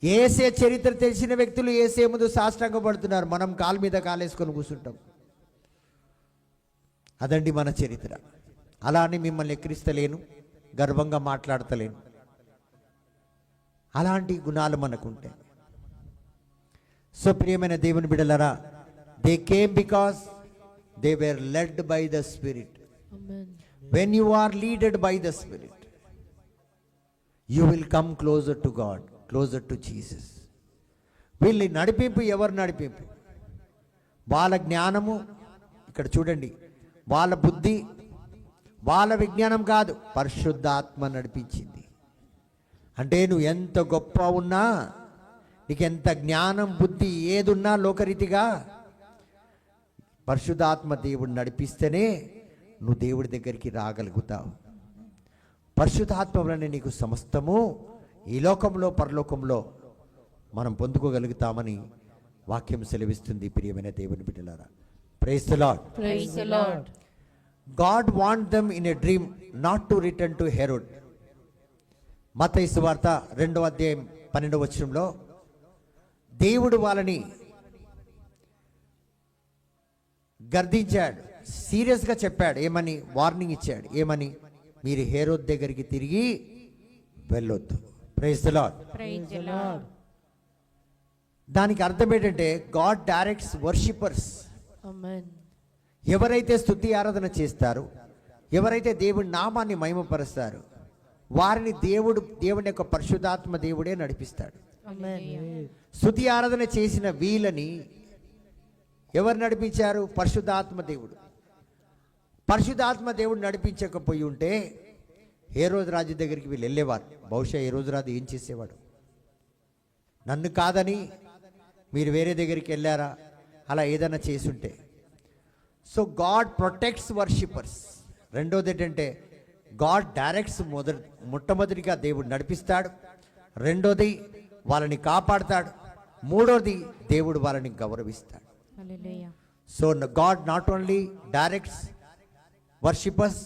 యేసయ్య చరిత్ర తెలిసిన వ్యక్తులు యేసయ్య ముందు సాష్టాంగ పడుతున్నారు. మనం కాలు మీద కాలేసుకొని కూర్చుంటాం. అదండి మన చరిత్ర. అలా అని మిమ్మల్ని ఎక్కిరిస్తలేను, గర్వంగా మాట్లాడతలేను. అలాంటి గుణాలు మనకుంటే. సో ప్రియమైన దేవుని బిడ్డలారా, they came because they were led by the spirit. When you are led by the Spirit, you will come closer to God, closer to Jesus. వీళ్ళ నడిపింపు ఎవరు నడిపింపు? వాళ్ళ జ్ఞానము, ఇక్కడ చూడండి, వాళ్ళ బుద్ధి, వాళ్ళ విజ్ఞానం కాదు, పరిశుద్ధాత్మ నడిపించింది. అంటే నువ్వు ఎంత గొప్ప ఉన్నా, నీకు ఎంత జ్ఞానం బుద్ధి ఏదున్నా లోకరీతిగా, పరిశుద్ధాత్మ దేవుడు నడిపిస్తేనే నువ్వు దేవుడి దగ్గరికి రాగలుగుతావు. పరిశుద్ధాత్మ వలన నీకు సమస్తము ఈ లోకంలో పరలోకంలో మనం పొందుకోగలుగుతామని వాక్యం సెలవిస్తుంది. ప్రియమైన దేవుని బిడ్డలారా, praise the Lord. Praise the Lord. God want them in a dream not to return to Herod. మత్తయి సువార్త 2వ అధ్యాయం 12వ వచనంలో దేవుడు వాళ్ళని గర్దించాడు, సీరియస్గా చెప్పాడు. ఏమని? వార్నింగ్ ఇచ్చాడు. ఏమని? మీరు హేరోద్ దగ్గరికి తిరిగి వెళ్ళొద్దు. Praise the Lord. Praise the Lord. దానికి అర్థం ఏంటంటే గాడ్ డైరెక్ట్స్ వర్షిపర్స్. Amen. ఎవరైతే స్తుతి ఆరాధన చేస్తారో, ఎవరైతే దేవుడి నామాన్ని మహిమపరుస్తారో, వారిని దేవుని యొక్క పరిశుద్ధాత్మ దేవుడే నడిపిస్తాడు. Amen. స్తుతి ఆరాధన చేసిన వీళ్ళని ఎవరు నడిపించారు? పరిశుద్ధాత్మ దేవుడు. పరిశుద్ధాత్మ దేవుడు నడిపించకపోయి ఉంటే హేరోదు రాజు దగ్గరికి వీళ్ళు వెళ్ళేవారు. బహుశా హేరోదు రాజు ఏం చేసేవాడు? నన్ను కాదని మీరు వేరే దగ్గరికి వెళ్ళారా, అలా ఏదైనా చేసుంటే. So God protects worshippers. రెండోది ఏంటంటే గాడ్ డైరెక్ట్స్. మొట్టమొదటిగా దేవుడు నడిపిస్తాడు, రెండోది వాళ్ళని కాపాడుతాడు, మూడోది దేవుడు వాళ్ళని గౌరవిస్తాడు. Hallelujah. So God not only directs worshippers,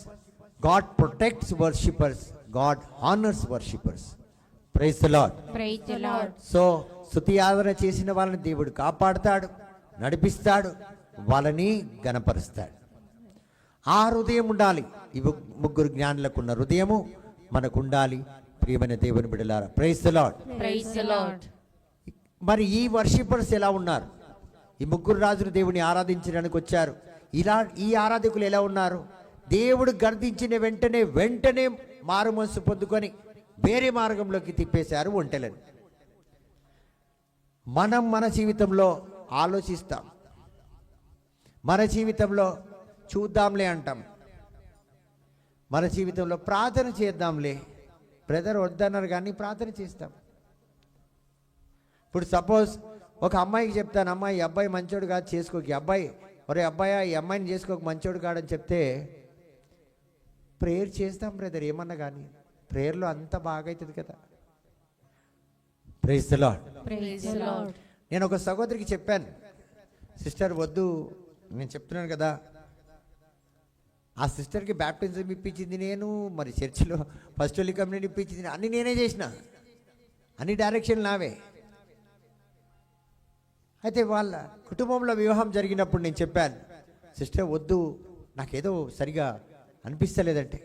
God protects worshippers, God honors worshippers. Praise the Lord. Praise the Lord. So స్తుతి ఆరాధన చేసిన వాళ్ళని దేవుడు కాపాడుతాడు, నడిపిస్తాడు, వాళ్ళని గణపరుస్తాడు. ఆ హృదయం ఉండాలి. ఈ ముగ్గురు జ్ఞానులకు ఉన్న హృదయము మనకు ఉండాలి. ప్రియమైన దేవుని బిడ్డలారా, praise the Lord. Praise the Lord. మరి ఈ వర్షిపర్స్ ఎలా ఉన్నారు? ఈ ముగ్గురు రాజులు దేవుని ఆరాధించడానికి వచ్చారు. ఈ ఆరాధకులు ఎలా ఉన్నారు? దేవుడు గర్దించిన వెంటనే మారు మనసు పొందుకొని వేరే మార్గంలోకి తిప్పేశారు ఒంటెలను. మనం మన జీవితంలో ఆలోచిస్తాం, మన జీవితంలో చూద్దాంలే అంటాం, మన జీవితంలో ప్రార్థన చేద్దాంలే. బ్రదర్ వద్దన్నారు కానీ ప్రార్థన చేస్తాం. ఇప్పుడు సపోజ్ ఒక అమ్మాయికి చెప్తాను, అమ్మాయి ఈ అబ్బాయి మంచోడు కాదు చేసుకోకి, అబ్బాయి ఒరే అబ్బాయి ఈ అమ్మాయిని చేసుకోక మంచోడు కాడని చెప్తే ప్రేయర్ చేస్తాం బ్రదర్, ఏమన్నా కానీ ప్రేయర్లో అంత బాగా అవుతుంది కదా. Praise the Lord. Praise the Lord. నేను ఒక సహోదరికి చెప్పాను, సిస్టర్ వద్దు, నేను చెప్తున్నాను కదా. ఆ సిస్టర్కి బ్యాప్టిజం ఇప్పించింది నేను, మరి చర్చిలో ఫస్ట్ హోలీ కమ్యూనిటీ ఇప్పించింది, అన్నీ నేనే చేసిన, అన్ని డైరెక్షన్ నావే. అయితే వాళ్ళ కుటుంబంలో వివాహం జరిగినప్పుడు నేను చెప్పాను, సిస్టర్ వద్దు, నాకేదో సరిగా అనిపిస్తలేదంటే,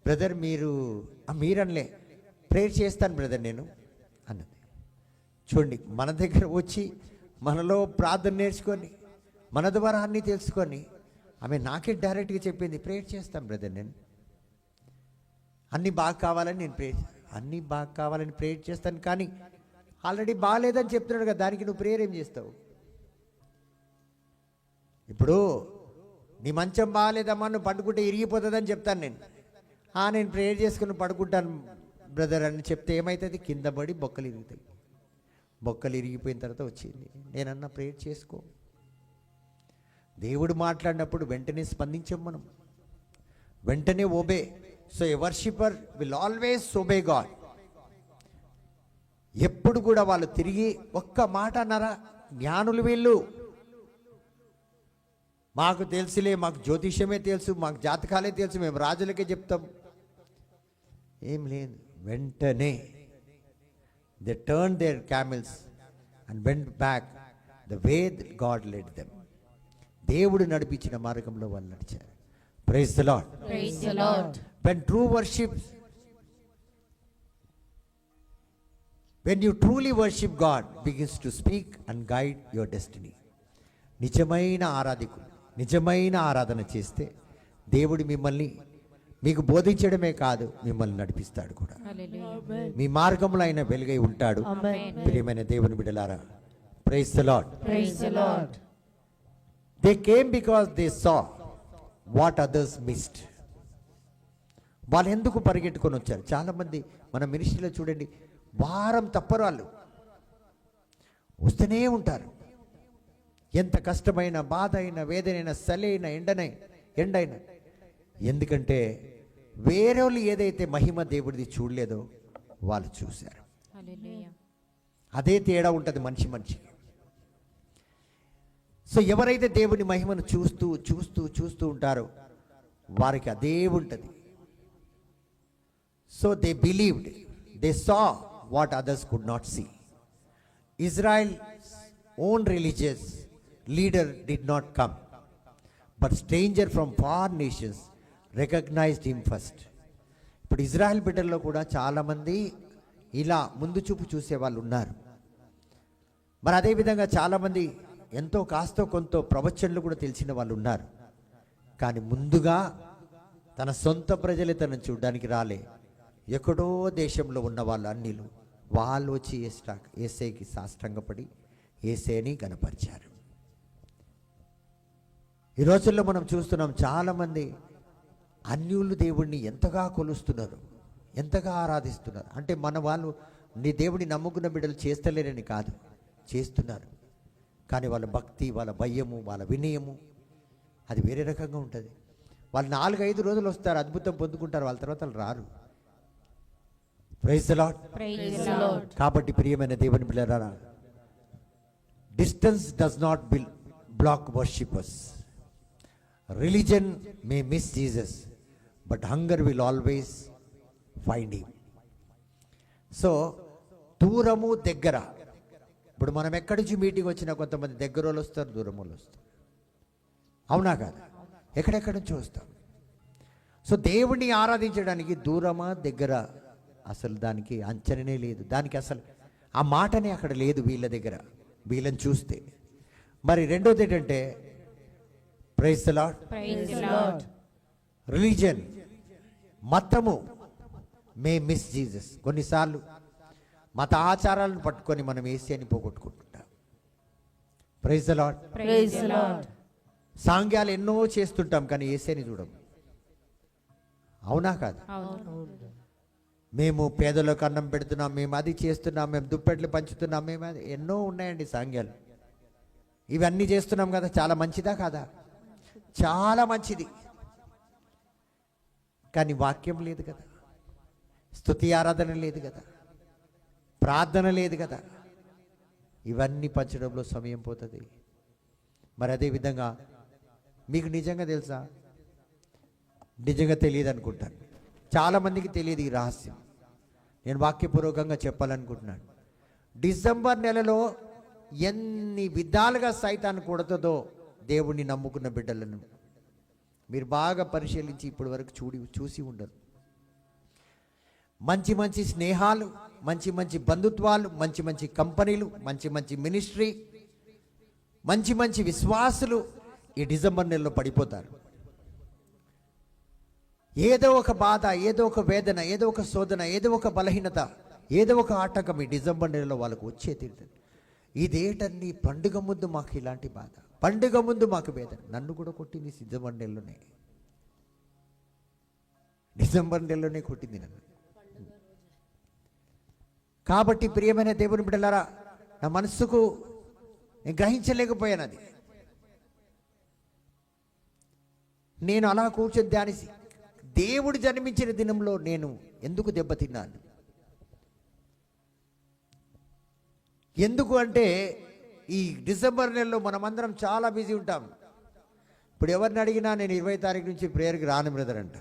బ్రదర్ మీరనలే, ప్రేయర్ చేస్తాను బ్రదర్ నేను అన్నది. చూడండి, మన దగ్గర వచ్చి మనలో ప్రార్థన నేర్చుకొని మన ద్వారా అన్నీ తెలుసుకొని ఆమె నాకే డైరెక్ట్గా చెప్పింది, ప్రేయర్ చేస్తాను బ్రదర్ నేను, అన్నీ బాగా కావాలని నేను అన్నీ బాగా కావాలని ప్రేయర్ చేస్తాను, కానీ ఆల్రెడీ బాగాలేదని చెప్తున్నాడు కదా, దానికి నువ్వు ప్రేయర్ ఏం చేస్తావు? ఇప్పుడు నీ మంచం బాగాలేదమ్మా, నువ్వు పడుకుంటే ఇరిగిపోతుందని చెప్తాను నేను. నేను ప్రేయర్ చేసుకుని పడుకుంటాను బ్రదర్ అని చెప్తే ఏమవుతుంది? కింద పడి బొక్కలు ఇరుగుతాయి. బొక్కలు ఇరిగిపోయిన తర్వాత వచ్చింది. నేనన్నా ప్రేయర్ చేసుకో. దేవుడు మాట్లాడినప్పుడు వెంటనే స్పందించాం మనం, వెంటనే obey. So A worshipper will always obey God. ఎప్పుడు కూడా వాళ్ళు తిరిగి ఒక్క మాట అన్నారా? జ్ఞానులు వీళ్ళు, మాకు తెలుసులే, మాకు జ్యోతిష్యమే తెలుసు, మాకు జాతకాలే తెలుసు, మేము రాజులకే చెప్తాం. ఏం లేదు, వెంటనే they turn their camels and went back the way God led them. దేవుడు నడిపించిన మార్గంలో వాళ్ళు నడిచారు. Praise the Lord. Praise the Lord. When true worship, when you truly worship God, begins to speak and guide your destiny. నిజమైన ఆరాధకులు, నిజమైన ఆరాధన చేస్తే దేవుడు మిమ్మల్ని మీకు బోధించడమే కాదు, మిమ్మల్ని నడిపిస్తాడు కూడా. Hallelujah. మీ మార్గంలో ఆయన వెలుగై ఉంటాడు. Amen. ప్రియమైన దేవుని బిడ్డలారా, praise the Lord. Praise the Lord. They came because they saw what others missed. వాళ్ళు ఎందుకు పరిగెట్టుకొని వచ్చారు? చాలామంది మన మినిస్ట్రీలో చూడండి, వారం తప్పరు, వాళ్ళు వస్తూనే ఉంటారు. ఎంత కష్టమైన, బాధ అయినా, వేదనైనా, చలైన, ఎండైనా. ఎందుకంటే వేరే వాళ్ళు ఏదైతే మహిమ దేవుడిది చూడలేదో వాళ్ళు చూశారు. Hallelujah. అదే తేడా ఉంటుంది మనిషికి. సో ఎవరైతే దేవుని మహిమను చూస్తూ చూస్తూ చూస్తూ ఉంటారో వారికి అదే ఉంటుంది. So they believed, they saw what others could not see. Israel own religious leader did not come, but stranger from far nations recognised him first. ఇప్పుడు ఇజ్రాయెల్ బిడ్డల్లో కూడా చాలామంది ఇలా ముందు చూపు చూసే వాళ్ళు ఉన్నారు. మరి అదేవిధంగా చాలామంది ఎంతో కాస్తో కొంత ప్రవచనలు కూడా తెలిసిన వాళ్ళు ఉన్నారు. కానీ ముందుగా తన సొంత ప్రజలే తనను చూడడానికి రాలే, ఎక్కడో దేశంలో ఉన్న వాళ్ళు అన్నిలు వాళ్ళు వచ్చి ఏసైకి సాష్టాంగపడి ఏసైని గణపరిచారు. ఈ రోజుల్లో మనం చూస్తున్నాం, చాలామంది అన్యులు దేవుణ్ణి ఎంతగా కొలుస్తున్నారు, ఎంతగా ఆరాధిస్తున్నారు. అంటే మన వాళ్ళు నీ దేవుడిని నమ్ముకున్న బిడ్డలు చేస్తలేరని కాదు, చేస్తున్నారు. కానీ వాళ్ళ భక్తి, వాళ్ళ భయము, వాళ్ళ వినయము అది వేరే రకంగా ఉంటుంది. వాళ్ళు 4-5 రోజులు వస్తారు, అద్భుతం పొందుకుంటారు, వాళ్ళ తర్వాత వాళ్ళు రారు. Praise the Lord. Praise the Lord. కాబట్టి ప్రియమైన దేవుని బిడ్డలారా, distance does not block worshippers. Religion may miss Jesus, but hunger will always find him. So దూరము దగ్గర, ఇప్పుడు మనం ఎక్కడి నుంచి మీటింగ్ వచ్చినా కొంతమంది దగ్గర వాళ్ళు వస్తారు, దూరం వాళ్ళు వస్తారు. అవునా కాదు? ఎక్కడెక్కడి నుంచి వస్తాం. సో దేవుణ్ణి ఆరాధించడానికి దూరమా దగ్గర అసలు దానికి అంచననే లేదు, దానికి అసలు ఆ మాటనే అక్కడ లేదు వీళ్ళ దగ్గర, వీళ్ళని చూస్తే. మరి రెండోది ఏంటంటే, praise the Lord. Praise the Lord. Religion, మతము మే మిస్ జీసస్. కొన్నిసార్లు మత ఆచారాలను పట్టుకొని మనం ఏసీని పోగొట్టుకుంటుంటాం. Praise the Lord. Praise the Lord. సాంగ్యాలు ఎన్నో చేస్తుంటాం కానీ ఏసీని చూడం. అవునా కాదు? అవును. మేము పేదలకు అన్నం పెడుతున్నాం, మేము అది చేస్తున్నాం, మేము దుప్పెట్లు పంచుతున్నాం, మేము అది ఎన్నో ఉన్నాయండి సాంగ్యాలు. ఇవన్నీ చేస్తున్నాం కదా, చాలా మంచిదా కాదా? చాలా మంచిది. కానీ వాక్యం లేదు కదా, స్తుతి ఆరాధన లేదు కదా, ప్రార్థన లేదు కదా. ఇవన్నీ పంచడంలో సమయం పోతుంది. మరి అదేవిధంగా మీకు నిజంగా తెలుసా? నిజంగా తెలియదు అనుకుంటాను, చాలామందికి తెలియదు ఈ రహస్యం. నేను వాక్యపూర్వకంగా చెప్పాలనుకుంటున్నాను. డిసెంబర్ నెలలో ఎన్ని విధాలుగా సైతాన్ని కొడుతుందో దేవుణ్ణి నమ్ముకున్న బిడ్డలను మీరు బాగా పరిశీలించి ఇప్పటి వరకు చూసి ఉండరు. మంచి మంచి స్నేహాలు, మంచి మంచి బంధుత్వాలు, మంచి మంచి కంపెనీలు, మంచి మంచి మినిస్ట్రీ, మంచి మంచి విశ్వాసులు ఈ డిసెంబర్ నెలలో పడిపోతారు. ఏదో ఒక బాధ, ఏదో ఒక వేదన, ఏదో ఒక శోధన, ఏదో ఒక బలహీనత ఏదో ఒక ఆటంకం ఈ డిసెంబర్ నెలలో వాళ్ళకు వచ్చే తీరుతుంది. ఇదేటన్ని పండుగ ముందు మాకు ఇలాంటి బాధ, పండుగ ముందు మాకు వేదన. నన్ను కూడా కొట్టింది డిసెంబర్ నెలలోనే, డిసెంబర్ నెలలోనే కొట్టింది నన్ను. కాబట్టి ప్రియమైన దేవుని బిడ్డలారా, నా మనస్సుకు నేను గ్రహించలేకపోయాను అది. నేను అలా కూర్చొని ధ్యానిసి దేవుడు జన్మించిన దినంలో నేను ఎందుకు దెబ్బతిన్నాను, ఎందుకు అంటే ఈ డిసెంబర్ నెలలో మనమందరం చాలా బిజీ ఉంటాం. ఇప్పుడు ఎవరిని అడిగినా నేను 20 తారీఖు నుంచి ప్రేయర్కి రాను బ్రదర్ అంట.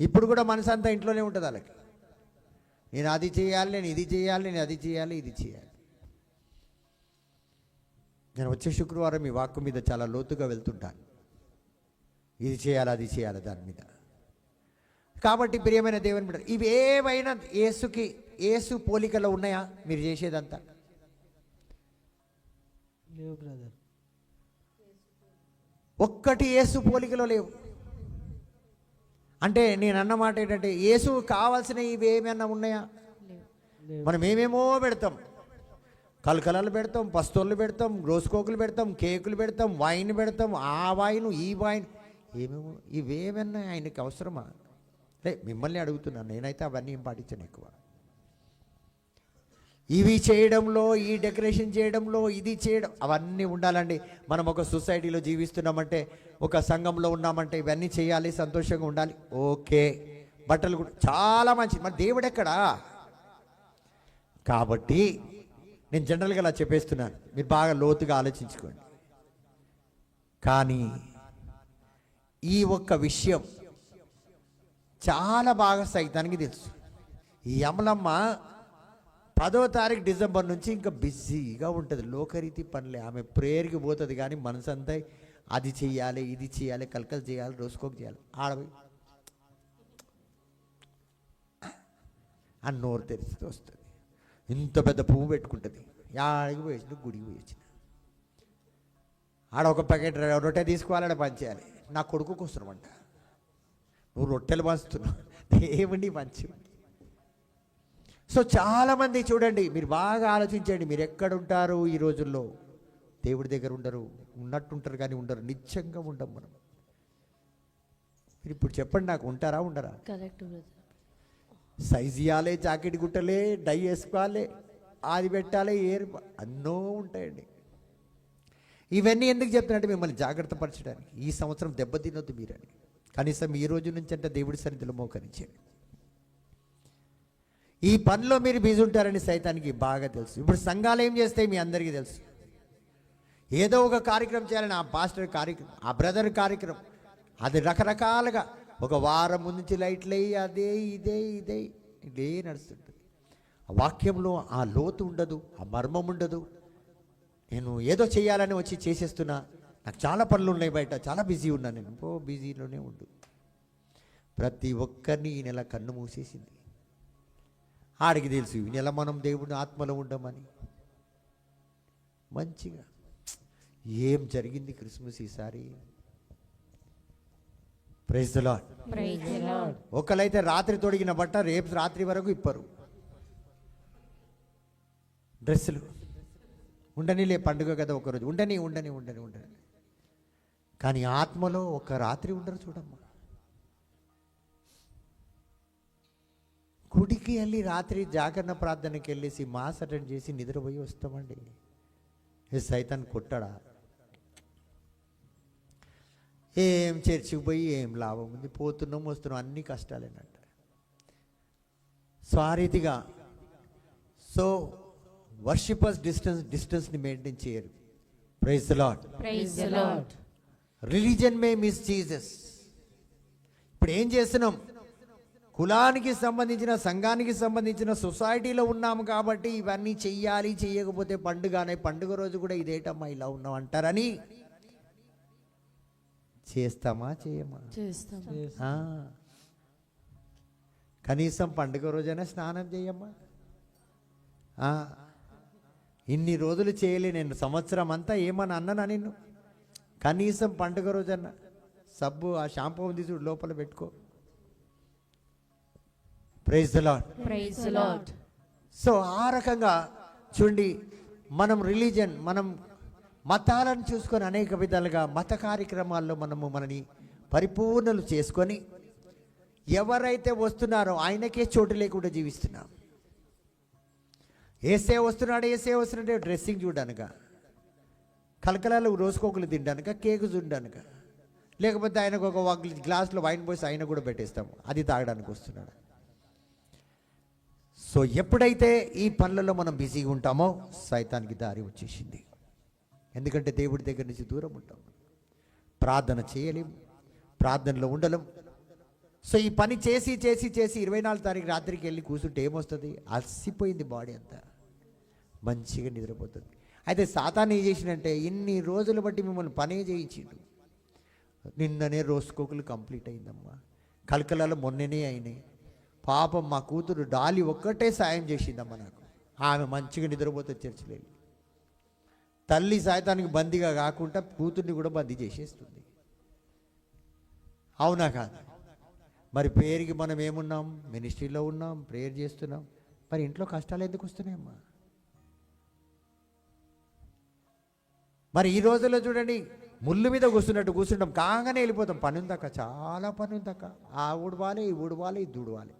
ఇప్పుడు కూడా మనసంతా ఇంట్లోనే ఉంటుంది వాళ్ళకి. నేను అది చేయాలి, నేను ఇది చేయాలి, నేను అది చేయాలి, ఇది చేయాలి. నేను వచ్చే శుక్రవారం ఈ వాక్కు మీద చాలా లోతుగా వెళ్తుంటాను. ఇది చేయాలి, అది చేయాలి దాని మీద. కాబట్టి ప్రియమైన దేవుని బిడ్డ, ఇవి ఏవైనా యేసు పోలికలో ఉన్నాయా మీరు చేసేదంతా? లేవు బ్రదర్. ఒక్కటి యేసు పోలికలో లేవు. అంటే నేను అన్నమాట ఏంటంటే యేసు కావాల్సిన ఇవి ఏమైనా ఉన్నాయా? మనం ఏమేమో పెడతాం, కలకలలు పెడతాం, పస్తోళ్ళు పెడతాం, రోసుకోకులు పెడతాం, కేకులు పెడతాం, వైన్ పెడతాం, ఆ వైన్ ఈ వైన్ ఏమేమో. ఇవేమన్నా ఆయనకి అవసరమా? మిమ్మల్ని అడుగుతున్నాను. నేనైతే అవన్నీ ఏం పాటించాను ఎక్కువ. ఇవి చేయడంలో, ఈ డెకరేషన్ చేయడంలో, ఇది చేయడం, అవన్నీ ఉండాలండి. మనం ఒక సొసైటీలో జీవిస్తున్నామంటే, ఒక సంఘంలో ఉన్నామంటే ఇవన్నీ చేయాలి, సంతోషంగా ఉండాలి. ఓకే, బట్టలు కూడా చాలా మంచిది. మరి దేవుడు ఎక్కడా? కాబట్టి నేను జనరల్గా అలా చెప్పేస్తున్నాను, మీరు బాగా లోతుగా ఆలోచించుకోండి. కానీ ఈ ఒక్క విషయం చాలా బాగా సైతానికి తెలుసు. ఈ అమలమ్మ 10వ తారీఖు డిసెంబర్ నుంచి ఇంకా బిజీగా ఉంటుంది, లోకరీతి పనులే. ఆమె ప్రేయర్కి పోతుంది కానీ మనసంతా అది చేయాలి, ఇది చేయాలి, కలకలు చేయాలి, రోజుకోక చేయాలి. ఆడవి అని నోరు తెరిస్తే వస్తుంది. ఇంత పెద్ద పువ్వు పెట్టుకుంటుంది. ఆడికి పోయేసిన, గుడికి పోయేసిన, ఆడ ఒక ప్యాకెట్ రొట్టె తీసుకోవాలి, ఆడ పంచేయాలి. నా కొడుకు కోసం అంట, నువ్వు రొట్టెలు పంచుతున్నావు, దేవుని పంచు. సో చాలామంది చూడండి, మీరు బాగా ఆలోచించండి, మీరు ఎక్కడుంటారు ఈ రోజుల్లో? దేవుడి దగ్గర ఉండరు, ఉన్నట్టుంటారు కానీ ఉండరు, నిత్యంగా ఉండం మనం. మీరు ఇప్పుడు చెప్పండి, నాకు ఉంటారా ఉండరా? Correct brother. సైజ్ ఇవ్వాలి, జాకెట్ గుట్టలే, డై వేసుకోవాలి, అది పెట్టాలి, అన్నో ఉంటాయండి. ఇవన్నీ ఎందుకు చెప్తున్నట్టు మిమ్మల్ని జాగ్రత్త పరచడానికి. ఈ సంవత్సరం దెబ్బతినొద్దు మీరని. కనీసం ఈ రోజు నుంచి అంటే దేవుడి సన్నిధిలో మోకరించండి. ఈ పనిలో మీరు బిజీ ఉంటారని సైతానికి బాగా తెలుసు. ఇప్పుడు సంఘాలు ఏం చేస్తాయి మీ అందరికీ తెలుసు. ఏదో ఒక కార్యక్రమం చేయాలని, ఆ పాస్టర్ కార్యక్రమం, ఆ బ్రదర్ కార్యక్రమం, అది రకరకాలుగా ఒక వారం ముందు నుంచి లైట్లు అయ్యి అదే ఇదే నడుస్తుంటుంది. ఆ వాక్యంలో ఆ లోతు ఉండదు, ఆ మర్మం ఉండదు. నేను ఏదో చేయాలని వచ్చి చేసేస్తున్నా, నాకు చాలా పనులు ఉన్నాయి, బయట చాలా బిజీ ఉన్నాను, నేను బిజీలోనే ఉండు. ప్రతి ఒక్కరిని ఈ నెల కన్ను మూసేసింది. ఆడికి తెలుసు ఈ నెల మనం దేవుని ఆత్మలో ఉండమని. మంచిగా ఏం జరిగింది క్రిస్మస్ ఈసారి? Praise the Lord. Praise the Lord. ఒకళ్ళైతే రాత్రి తొడిగిన బట్ట రేపు రాత్రి వరకు ఇప్పరు. డ్రెస్సులు ఉండనిలే, పండుగ కదా ఒకరోజు ఉండని. కానీ ఆత్మలో ఒక రాత్రి ఉండరు. చూడమ్మా, గుడికి వెళ్ళి రాత్రి జాగరణ ప్రార్థనకి వెళ్ళేసి మాస్ అటెండ్ చేసి నిద్రపోయి వస్తామండి. సైతాన్ కొట్టాడా? ఏం చర్చికి పోయి ఏం లాభం ఉంది? పోతున్నాం వస్తున్నాం, అన్ని కష్టాలేనంట. సో ఆ రీతిగా వర్షిపర్స్ డిస్టెన్స్ని మెయింటైన్ చేయరు. Praise the Lord. Praise the Lord. Religion may miss Jesus. ఇప్పుడు ఏం చేస్తున్నాం? కులానికి సంబంధించిన, సంఘానికి సంబంధించిన సొసైటీలో ఉన్నాము కాబట్టి ఇవన్నీ చెయ్యాలి, చెయ్యకపోతే పండుగ రోజు కూడా ఇదేటమ్మా ఇలా ఉన్నాం అంటారని చేస్తామా చేయమా? కనీసం పండుగ రోజైనా స్నానం చేయమ్మా. ఇన్ని రోజులు చేయలే నేను, సంవత్సరం అంతా ఏమని అన్నానా నిన్ను? కనీసం పండుగ రోజన్నా సబ్బు, ఆ షాంపూ తీసుడు లోపల పెట్టుకో. Praise the Lord. Praise the Lord. So ఆ రకంగా చూడండి, మనం రిలీజన్, మనం మతాలను చూసుకొని అనేక విధాలుగా మత కార్యక్రమాల్లో మనని పరిపూర్ణలు చేసుకొని ఎవరైతే వస్తున్నారో ఆయనకే చోటు లేకుండా జీవిస్తున్నాం. ఏసే వస్తున్నాడు డ్రెస్సింగ్ చూడడానిక, కలకలాలు రోజుకోకలు తినడానిక, కేకు చూడడానిక, లేకపోతే ఆయనకు ఒక గ్లాసులో వైన్ పోసి ఆయన కూడా పెట్టేస్తాము, అది తాగడానికి వస్తున్నాడు. సో ఎప్పుడైతే ఈ పనులలో మనం బిజీగా ఉంటామో సైతానికి దారి వచ్చేసింది. ఎందుకంటే దేవుడి దగ్గర నుంచి దూరం ఉంటాం, ప్రార్థన చేయలేము, ప్రార్థనలో ఉండలేం. సో ఈ పని చేసి 24 తారీఖు రాత్రికి వెళ్ళి కూర్చుంటే ఏమొస్తుంది? అలసిపోయింది బాడీ అంతా, మంచిగా నిద్రపోతుంది. అయితే సాతాను ఏం చేసిందంటే ఇన్ని రోజులు బట్టి మిమ్మల్ని పనే చేయించిండు. నిన్ననే రోజుకోకులు కంప్లీట్ అయిందమ్మా, కలకలాలు మొన్ననే అయినాయి. పాపం మా కూతురు డాలి ఒక్కటే సాయం చేసిందమ్మా నాకు, ఆమె మంచిగా నిద్రపోతే చర్చిలో వెళ్ళి. తల్లి సాయతానికి బందీగా కాకుండా కూతుర్ని కూడా బందీ చేసేస్తుంది. అవునా కాదు? మరి పేరుకి మనం ఏమున్నాం? మినిస్ట్రీలో ఉన్నాం, ప్రేయర్ చేస్తున్నాం. మరి ఇంట్లో కష్టాలు ఎందుకు వస్తున్నాయమ్మా? మరి ఈ రోజుల్లో చూడండి, ముళ్ళు మీద కూర్చుంటాం, కాగానే వెళ్ళిపోతాం. పని ఉందక్క, చాలా పని ఉందక్క, ఆ ఊడవాలి, ఈ ఊడవాలి, ఇది ఊడవాలి.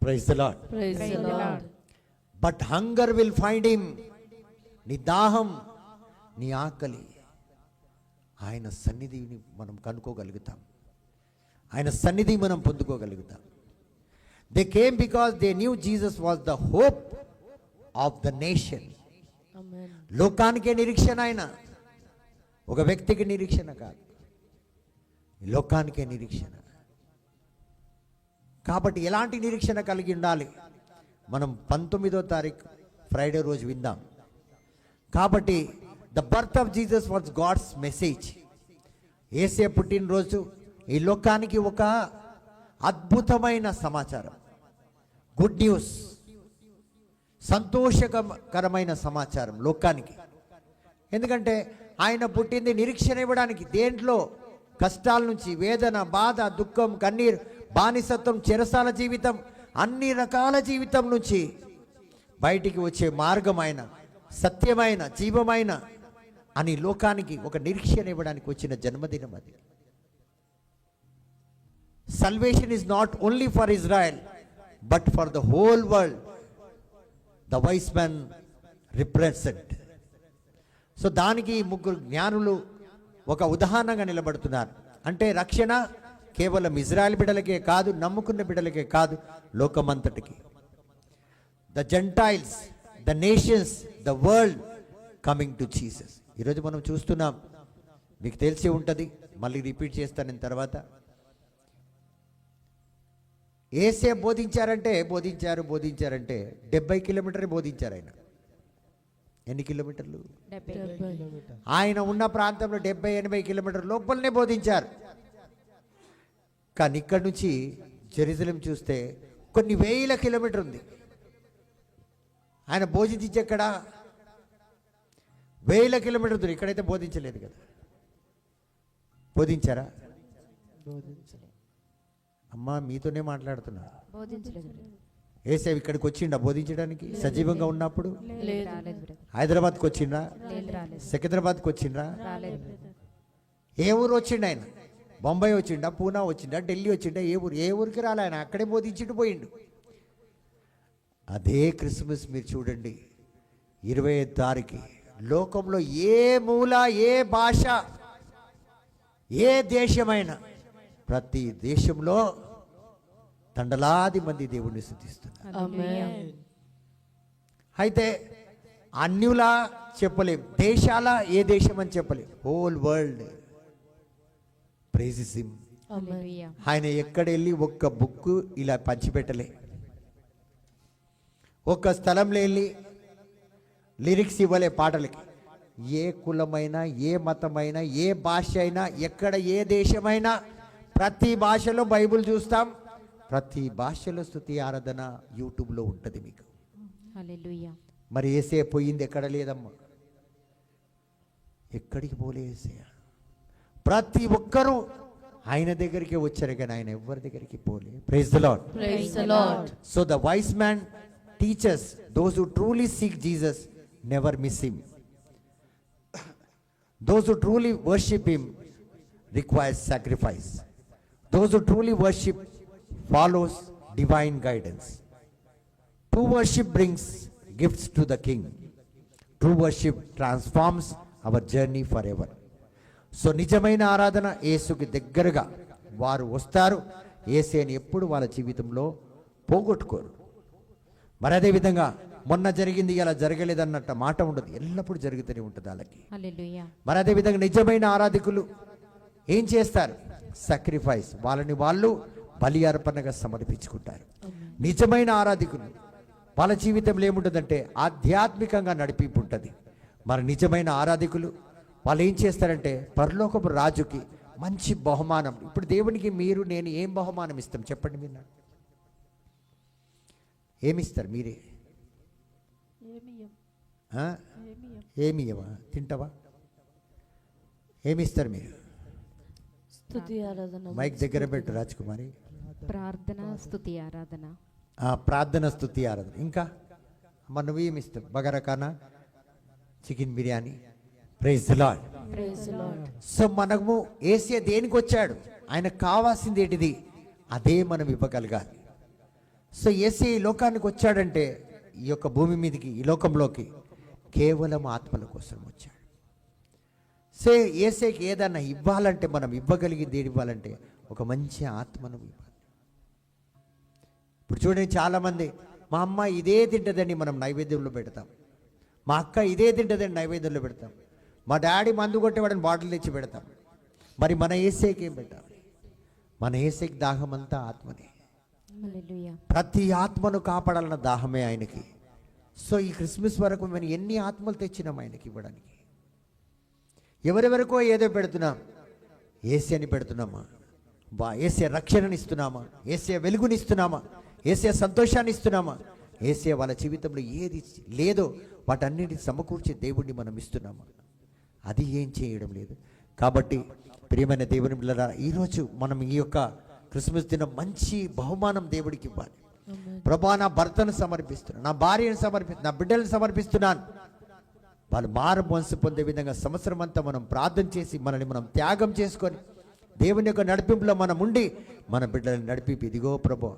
Praise the Lord. Praise the Lord. But hunger will find him. నీ దాహం, నీ ఆకలి ఆయన సన్నిధిని మనం కనుక్కోగలుగుతాం, ఆయన సన్నిధి మనం పొందుకోగలుగుతాం. They came because they knew Jesus was the hope of the nation. Amen. లోకానికే నిరీక్షణ ఆయన, ఒక వ్యక్తికి నిరీక్షణ కాదు, లోకానికే నిరీక్షణ. కాబట్టి ఎలాంటి నిరీక్షణ కలిగి ఉండాలి? మనం 19వ తారీఖు ఫ్రైడే రోజు విందాం. కాబట్టి the birth of Jesus was God's message. యేసే పుట్టినరోజు ఈ లోకానికి ఒక అద్భుతమైన సమాచారం, గుడ్ న్యూస్, సంతోషకరమైన సమాచారం లోకానికి. ఎందుకంటే ఆయన పుట్టింది నిరీక్షణ ఇవ్వడానికి. దేంట్లో? కష్టాల నుంచి, వేదన, బాధ, దుఃఖం, కన్నీరు, బానిసత్వం, చెరసాల జీవితం, అన్ని రకాల జీవితం నుంచి బయటికి వచ్చే మార్గమైన, సత్యమైన, జీవమైన అని లోకానికి ఒక నిరీక్షణ ఇవ్వడానికి వచ్చిన జన్మదినం అది. Salvation is not only for Israel but for the whole world. The wise man represent. So దానికి ముగ్గురు జ్ఞానులు ఒక ఉదాహరణగా నిలబడుతున్నారు. అంటే రక్షణ కేవలం ఇజ్రాయెల్ బిడ్డలకే కాదు, నమ్ముకున్న బిడ్డలకే కాదు, లోకమంతటికి. The Gentiles, the nations, the world coming to Jesus. ఈరోజు మనం చూస్తున్నాం, మీకు తెలిసి ఉంటుంది, మళ్ళీ రిపీట్ చేస్తాను నేను తర్వాత. ఏసే బోధించారంటే 70 కిలోమీటర్లు బోధించారు ఆయన. ఎన్ని కిలోమీటర్లు? 70. ఆయన ఉన్న ప్రాంతంలో 70-80 కిలోమీటర్ల లోపలనే బోధించారు. కానీ ఇక్కడి నుంచి జెరూసలేం చూస్తే కొన్ని వేల కిలోమీటర్ ఉంది. ఆయన బోధించెక్కడ? వేల కిలోమీటర్ దూరం. ఇక్కడైతే బోధించలేదు కదా. బోధించారా? అమ్మా మీతోనే మాట్లాడుతున్నా. ఏసేవి ఇక్కడికి వచ్చిండా బోధించడానికి? సజీవంగా ఉన్నప్పుడు హైదరాబాద్కి వచ్చిండ్రా? సికింద్రాబాద్కి వచ్చిండ్రా? ఏ ఊరు వచ్చిండు ఆయన? బొంబాయి వచ్చిండా, పూనా వచ్చిండా, ఢిల్లీ వచ్చిండా? ఏ ఊరికి రాలే ఆయన, అక్కడే బోధించుంటూ పోయిండు. అదే క్రిస్మస్ మీరు చూడండి, 25వ తారీఖు లోకంలో ఏ మూల, ఏ భాష, ఏ దేశమైనా, ప్రతి దేశంలో తండలాది మంది దేవుణ్ణి స్తుతిస్తున్నారు. Amen. అయితే అన్యులా చెప్పలేం, దేశాల ఏ దేశం అని చెప్పలేం. Whole world praises him. Hallelujah. ఆయన ఎక్కడ వెళ్ళి ఒక్క బుక్ ఇలా పంచిపెట్టలే. ఒక్క స్థలంలో వెళ్ళి లిరిక్స్ ఇవ్వలే పాటలకి. ఏ కులమైనా, ఏ మతమైనా, ఏ భాష అయినా, ఎక్కడ ఏ దేశమైనా ప్రతి భాషలో బైబిల్ చూస్తాం. ప్రతి భాషలో స్తుతి ఆరాధన యూట్యూబ్లో ఉంటుంది మీకు. Hallelujah. మరి ఏసే పోయింది ఎక్కడ లేదమ్మా, ఎక్కడికి పోలే ఏసే. ప్రతి ఒక్కరూ ఆయన దగ్గరికి వచ్చారు కానీ ఆయన ఎవరి దగ్గరికి పోలే. Praise the Lord. Praise the Lord. So the wise man teachers those who truly seek Jesus never miss him. Those who truly worship him requires sacrifice. Those who truly worship follows divine guidance. True worship brings gifts to the king. True worship transforms our journey forever. So నిజమైన ఆరాధన యేసుకి దగ్గరగా వారు వస్తారు. యేసుని ఎప్పుడు వాళ్ళ జీవితంలో పోగొట్టుకోరు. మరి అదేవిధంగా మొన్న జరిగింది ఇలా జరగలేదన్నట్టు మాట ఉండదు, ఎల్లప్పుడూ జరుగుతూనే ఉంటుంది వాళ్ళకి. హల్లెలూయా. మరి అదేవిధంగా నిజమైన ఆరాధకులు ఏం చేస్తారు? సాక్రిఫైస్, వాళ్ళని వాళ్ళు బలి అర్పణగా సమర్పించుకుంటారు. నిజమైన ఆరాధకులు వాళ్ళ జీవితంలో ఏముంటుందంటే ఆధ్యాత్మికంగా నడిపింపు ఉంటుంది. మరి నిజమైన ఆరాధకులు వాళ్ళు ఏం చేస్తారంటే పరలోకపు రాజుకి మంచి బహుమానం. ఇప్పుడు దేవునికి మీరు నేను ఏం బహుమానం ఇస్తాం చెప్పండి? మీరు నాకు ఏమిస్తారు? మీరే ఏమి ఇవ్వవా? తింటావా? ఏమిస్తారు మీరు? స్తుతి ఆరాధన. మైక్ దగ్గర పెట్టు రాజ్కుమారి. ప్రార్థన, స్తుతి ఆరాధన. ప్రార్థన, స్తుతి ఆరాధన. ఇంకా అమ్మ నువ్వు ఏమి ఇస్తావు? బగారకానా, chicken biryani. Praise the Lord. Praise the Lord. సో మనము యేసయ్య దేనికి వచ్చాడు? ఆయనకు కావాల్సింది ఏంటిది? అదే మనం ఇవ్వగలగాలి. సో యేసయ్య ఈ లోకానికి వచ్చాడంటే ఈ యొక్క భూమి మీదకి, ఈ లోకంలోకి కేవలం ఆత్మల కోసం వచ్చాడు. సో యేసయ్యకి ఏదన్నా ఇవ్వాలంటే మనం ఇవ్వగలిగింది ఏది ఇవ్వాలంటే ఒక మంచి ఆత్మను ఇవ్వాలి. ఇప్పుడు చూడండి, చాలామంది మా అమ్మ ఇదే తింటుందని మనం నైవేద్యంలో పెడతాం, మా అక్క ఇదే తింటుందని నైవేద్యంలో పెడతాం, మా డాడీ మందు కొట్టేవాడని బాటిల్ తెచ్చి పెడతాం. మరి మన యేసయ్యకి ఏం పెట్టాలి? మన యేసయ్యకి దాహం అంతా ఆత్మనే. హల్లెలూయా. ప్రతి ఆత్మను కాపాడాలన్న దాహమే ఆయనకి. సో ఈ క్రిస్మస్ వరకు మనం ఎన్ని ఆత్మలు తెచ్చినాం ఆయనకి ఇవ్వడానికి? ఎవరెవరికో ఏదో పెడుతున్నాం, యేసయ్యని పెడుతున్నామా? యేసయ్య రక్షణని ఇస్తున్నామా? యేసయ్య వెలుగుని ఇస్తున్నామా? యేసయ్య సంతోషాన్ని ఇస్తున్నామా? యేసయ్య వాళ్ళ జీవితంలో ఏది లేదో వాటన్నిటిని సమకూర్చే దేవుడిని మనం ఇస్తున్నామా? అది ఏం చేయడం లేదు. కాబట్టి ప్రియమైన దేవుని బిడ్డలారా, ఈరోజు మనం ఈ యొక్క క్రిస్మస్ దినం మంచి బహుమానం దేవుడికి ఇవ్వాలి. ప్రభా, నా భర్తను సమర్పిస్తున్నాను, నా భార్యను సమర్పిస్తున్నాను, నా బిడ్డలను సమర్పిస్తున్నాను. వాళ్ళు మారు మనసు పొందే విధంగా సంవత్సరం అంతా మనం ప్రార్థన చేసి మనల్ని మనం త్యాగం చేసుకొని దేవుని యొక్క నడిపింపులో మనం ఉండి మన బిడ్డలను నడిపి, ఇదిగో ప్రభా